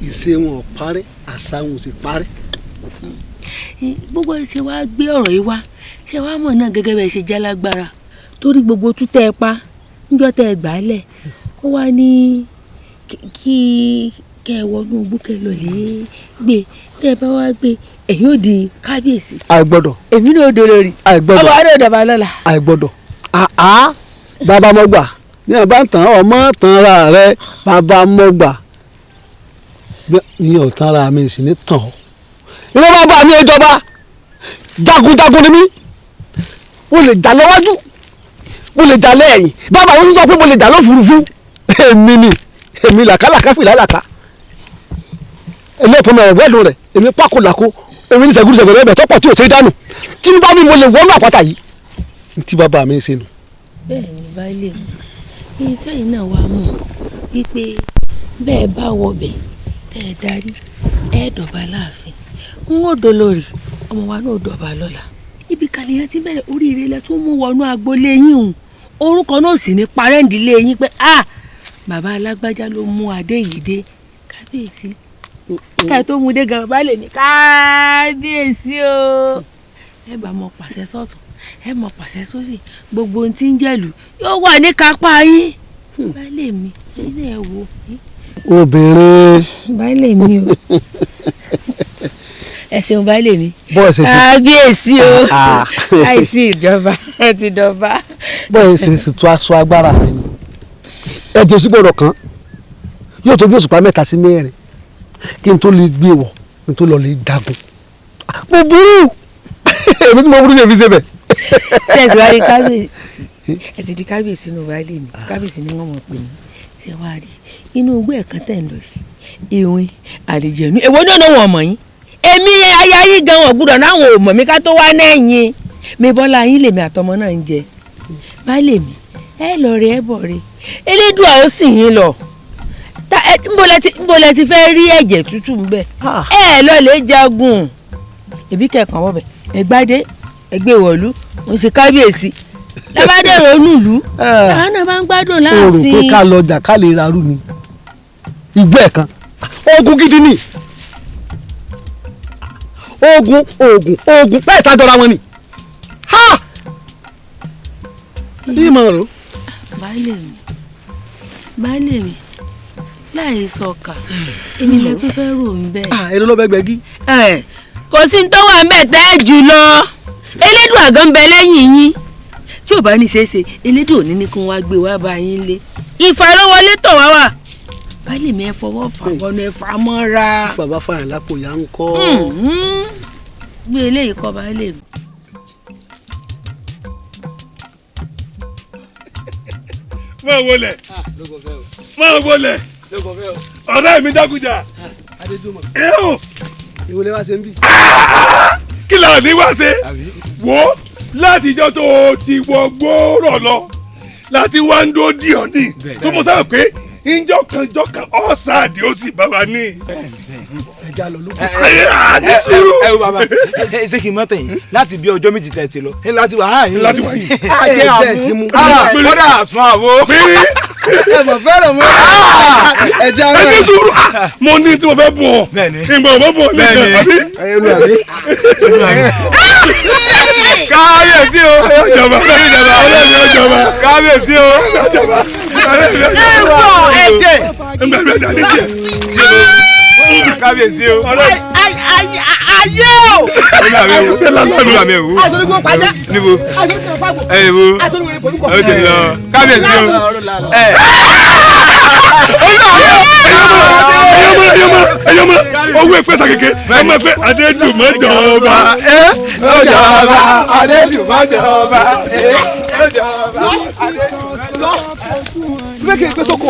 ìṣe wọn ò parẹ́ àṣà wọn ò sì parẹ́. gbogbo ṣe wá gbé ọ̀rọ̀ yìí wá ṣe wá mọ̀ náà gẹ́gẹ́ bẹ́ẹ̀ ṣe já lágbára torí gbogbo tútẹ́ ẹ pa níjọ́ tẹ́ ẹ gbà á lẹ̀ ó wá ní kí kẹ́ ẹ wọnú búkẹ́ lọ lè gbé tẹ́ ẹ bá wá gbé ẹ̀yin ò di kábíyèsí. àìgbọ́dọ̀. èmi náà dé lórí. àìgbọ́dọ̀. ọba adé òdàbà lọ́la. àìgbọ́dọ̀. bàbá mọ́gbà ní àbá tán ọmọ tán ra rẹ bàbá mọ́gbà ní ọ̀tán ara mi sì ní tàn ọ́. ilé bàbá mi ìjọba jagunjagun ni mí mo lè jà lọ́wájú mo lè jà lẹ́yìn bàbá wọn sọ pé mo lè jà lọ́fùrúfú èmi làkàlàkà fìlà làkà ẹlẹ́pọ̀ mẹ́rin wẹ́ẹ̀dùn rẹ̀ èmi pákó-làkó èmi ní sẹ́gúrú ẹ̀bẹ̀ tọ́pọ̀ tí ò ṣe dànù tí n bá mi mo lè wọ́n náà pátá yìí tí bàbá mi ń ṣe nù. bẹ́ẹ̀ ni baálé mi iṣẹ́ yìí náà wà mọ̀ wípé bẹ́ẹ̀ bá wọbẹ̀ tẹ́ ẹ darí ẹ dọ̀bà láàfin n ó dolórí ọmọ wa náà dọ̀bà lọ́la ibi kàlẹ́yìn ti bẹ̀rẹ̀ oríire lẹ tún mú wọnú agboolé yín hùn orúkọ náà sì ní parẹ́ǹdì lé yín pé bàbá alágbájá ló mú adé yìí dé kábíyèsí ká tó mú dé gan baálé ní kábíyèsí o ẹ bá mọ pàṣẹ sọ́tún ẹ mọ pàṣẹ sósì gbogbo ohun tí ń jẹ̀lú yóò wà ní kápá yín baálé mi ilé ẹ wo. obìnrin. baálé mi o ẹ ṣeun baálé mi bọ́ọ̀ ṣe ṣe kábíyèsí o àìsí ìjọba ẹ ti dọba. bọ́ọ̀ ṣe ṣe tó aṣọ agbára mi ni ẹ̀jẹ̀ sí gbọ́dọ̀ kan yóò tó bí òṣùpá 3 sí 4 kí n tó lè gbé wọ̀ kí n tó lọ lè dagun mo burú èmi tí mo burú yẹn fi ṣe bẹ̀. ṣé ẹ ti wá rí kábíyèsí ẹ ti di kábíyèsí nù baálé mi kábíyèsí ni wọ́n mọ̀ pé ní ṣé wàá rí inú igbó ẹ̀kan tẹ̀ ń lọ sí ìwìn àlejò èwo náà ni wọ́n mọ̀ yín èmi aya yín gan wọn gbúdọ̀ náwọn ò mọ̀ mí ká tó wá nẹ́yìn mi bọ́lá yín lèmi àtọmọ náà ń jẹ baálé mi ẹ lọ rẹ ẹ bọ̀ rẹ elédùà ó sì yín lọ nbọ lẹ ti fẹ́ rí ẹ̀jẹ̀ tútù ń bẹ ẹ lọ lè jagun ẹbí kẹkàn wọbẹ ẹgbàdé ẹgbẹ wọlú mo ṣe kábíyèsí lábàdé ronúlù àwọn náà bá ń gbádùn láàfin. o rò pé ká lọ jà ká lè rarú ni ìgbó ẹ̀ kan ogun gidi ni ogun bẹ́ẹ̀ tá a jọra wọn ni ha ní ìmọ̀ rò. baálé mi láì sọkà èmi lè tún fẹ́ rò ń bẹ́ẹ̀. èrè ló bẹ gbẹgí. kò sí ní tó wà ń bẹ̀ tẹ́ ẹ jù lọ elédùn àgàn bẹ lẹ́yìn yín tí ò bá ní ṣeéṣe elédùn òní ní kí wọ́n á gbé wá bá yín lé ìfarówọlé tọ̀ wá wà baálé mi ẹ fọwọ́ fà wọnú ẹ fà mọ́ra. bàbá fàyàn lápò yà ń kọ́. gbé eléyìí kọ́ baálé mi. máa wọlé máa wọlé ọ̀rẹ́ mi dákújà ẹ o. ìwọlé wá ṣe ń bì. kí la ní wá ṣe wo látijọ́ tó o ti wọ gbòòrò lọ láti wá ń dó di ọ ní tó mo sábà pé njọkan ọ̀sáàdì ó sì bá wa ní. ẹja lọ lóko. ní sùúrù. ẹ wo bàbá ẹ ṣé kí n mọ tẹ̀yìn láti bí ọjọ́ méjì tẹ̀ ti lọ láti wà áyín. láti wà yín. ajẹ́ àmú kódà àsùn àwo. péré. ẹ mọ̀ fẹ́ràn mọ́. ẹja rẹ. ẹ ní sùúrù mo ní tí mo fẹ́ bọ̀ ọ́ ìgbà mo bọ̀ ọ́ nìkan àbí. kábíyèsí o. ọjọba ọlọ́ọ̀ni ọjọba. kábíyèsí o. ẹ wọ ẹ̀jẹ̀. kábíyèsí o. ayé o. ṣé lálẹ́ mi ewu. àtúntò pàjẹ́. níbo. àtúntò fagbọ. ẹ ewu. àtúntò ìwé polúkọ. ó ti lọ kábíyèsí o. ẹyọmọ owó ìpẹsà kéke ọmọ ẹfẹ adédùmọjọba. ọjọba adédùmọjọba. bẹ́ẹ̀ kì í pé soko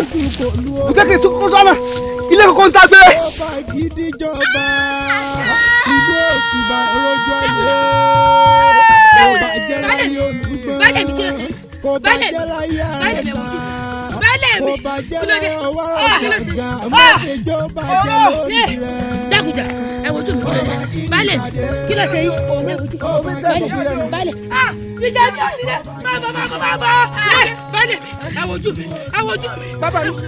bẹ́ẹ̀ kì í soko sọ́nà ilé kókó ń ta gbé. ọba gidi jọba ìlú òtúbà rọjò ayé ọba jẹláyé olùgbọ́n ọba jẹláyé àyẹ̀sà ọba jẹláyé ọwọ́ ọ̀gá ọmọdéjọba jẹ lórí rẹ̀. dákújà ẹ wojú mi baálé kí ló ṣe yí baálé jíjẹ mi ò sí dẹ máa bọ baálé ẹ wojú mi bàbá mi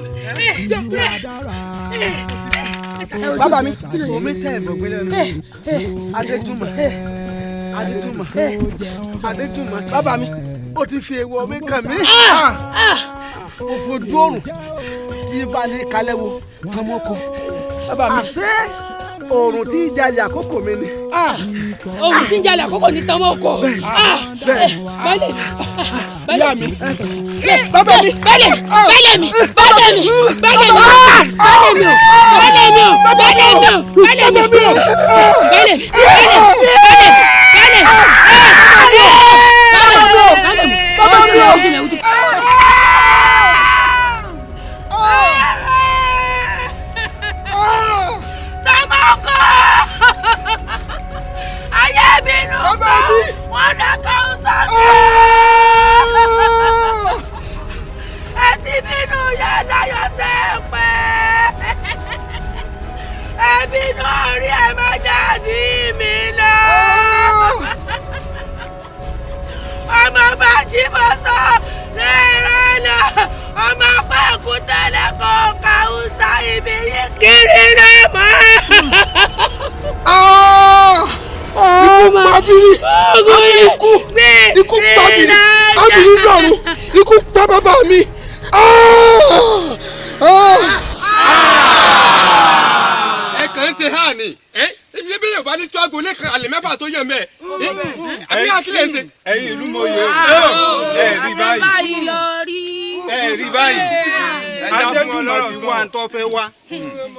bàbá mi omi tẹ ẹ gbọgbẹ lẹ́nu adéjúmọ̀ bàbá mi ó ti fi èèwọ̀ mi kàn mí òfojú òrùn tí balẹ̀ kalẹ̀ wo TANMOKO àṣé oòrùn tí ń jalè àkókò mi ni. oòrùn tí ń jalè àkókò ní Tanmoko. bẹ́ẹ̀ni ìyá mi bàbá mi bẹ́ẹ̀ni mi bẹ́ẹ̀ni mi bẹ́ẹ̀ni mi bẹ́ẹ̀ni mi Tanmoko ayé bínú wọn dàkọ sọmi ẹtì bínú yàrá yọtẹ pé ẹbínú orí ẹ má jáde mi lọ ọmọ bá jí bọ́sọ̀ lẹ́rọ lọ ọmọ pẹ́ẹ́kú tẹ́lẹ̀ kó kàwùsà ibi yìí kiri rẹ̀ mọ́. Ikú pabiri, ikú pabiri, abiri lọ́run, ikú pa bàbá mi. Ẹ kàn ń ṣe hàn ni, ibi bí Yorùbá ní tíwágbó lẹ́kàn àlè mẹ́fà tó yẹ mẹ́. Àbí àkílẹ̀ ń ṣe. Ẹ̀yin ìlú mòye o, ẹ rí báyìí. Ẹ rí báyìí. Adédùnmọ̀ ti wá ń tọ́ fẹ́ wá,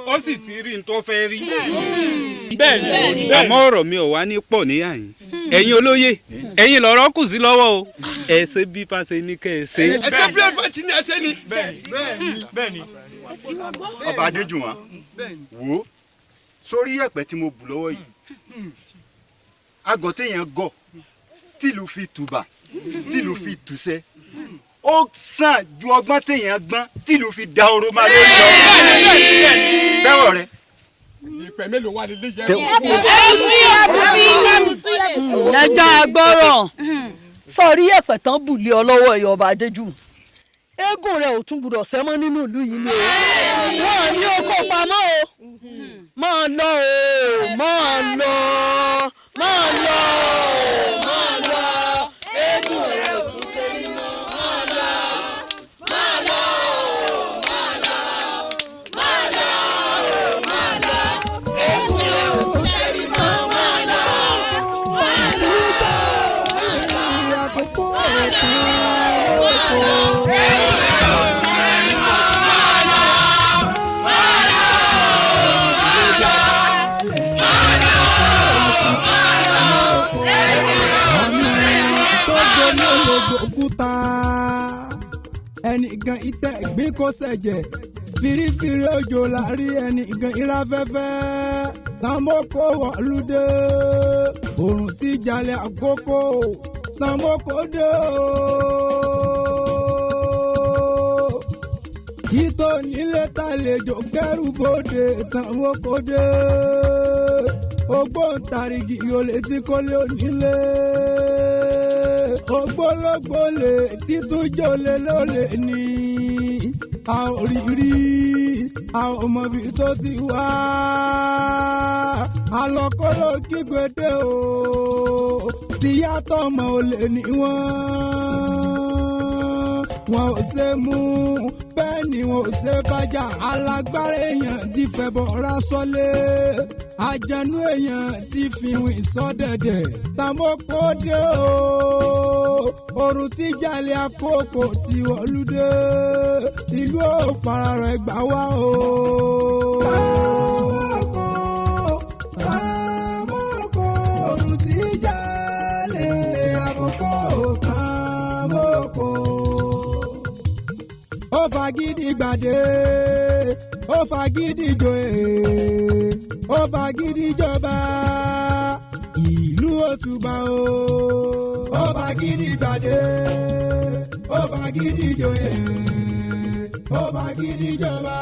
ó sì ti rí ń tọ́ fẹ́ rí. Bẹ́ẹ̀ni, àmọ́ ọ̀rọ̀ mi ò wá ní pọ̀ níyà yín. Ẹ̀yin olóyè, ẹ̀yin lọ̀rọ̀ kù sí lọ́wọ́ o. Ẹ ṣe bí fáṣe ní kẹ́ ẹ ṣe. Ẹ ṣe bí ẹ̀fọ́ ti ní ẹ ṣe ni. Bẹ́ẹ̀ni. Ọba Adéjùwọ̀n, wò ó sórí ẹ̀pẹ̀ tí mo bù lọ́wọ́ yìí. Agọ̀ téèyàn gọ̀ tìlú fi tùbà tìlú fi tùṣẹ́. Ó sàn ju ọgbọ́n téèyàn gbọ́n tìlú fi da oró máa lórí lọ. Bẹ́wọ̀ rẹ. Ìpẹ́ mélòó wà nílé yẹn? Ẹja agbọ́rọ̀ sọ̀rí ẹ̀pẹ̀ tán bùlé ọ lọ́wọ́ ẹ̀yọ́ Ọba Adéjùmọ̀. Eégún rẹ̀ ò tún gbúdọ̀ sẹ́mọ́ nínú ìlú yìí ni o. Wọ́n ní oko pamọ́ o. Máa lọ o, máa lọ, máa lọ, máa lọ. Eégún rẹ̀ ò tún ṣe nínú. Máa lọ, máa lọ, máa lọ, máa lọ, máa lọ. Eégún rẹ̀ ò tún ṣe nínú. Máa lọ, máa lọ, òkúta ẹnìkan ìtẹ́ ìgbín kò ṣẹ̀jẹ̀ firifiri òjò láàrin ẹnìkan ìráfẹ́fẹ́ Tanmoko wọ̀lúdé òrùn tí jalẹ̀ àkókò Tanmoko dé o. Ìtò nílé tàlejò kẹrù bòde Tanmoko dé ògbóǹtarìgì olè tí kò lè onílé ògbólógbòlè títújòlè lólè ní a ò rí rí a ò mọ bí tó ti wá alọ́kọ́lọ́ kígbédé o tíyàtọ̀ mọ́ olè ní wọn ò ṣe mú bẹ́ẹ̀ ni wọn ò ṣe bájà alágbára èèyàn ti fẹ́ bọ́ra sọ́lé àjẹnú èèyàn ti fi wìn sọ́dẹ̀dẹ̀ Tanmoko dé o òrùn tí jalè àkókò ti wọ̀lúdé ìlú òpararọ̀ ẹgbà wá o. Tanmoko òrùn tí jalè àkókò Tanmoko ó fagídí gbàdé ó fagídí joyè ó fagídí jọba ìlú òtúbà o ó fagídí gbàdé ó fagídí joyè ó fagídí jọba.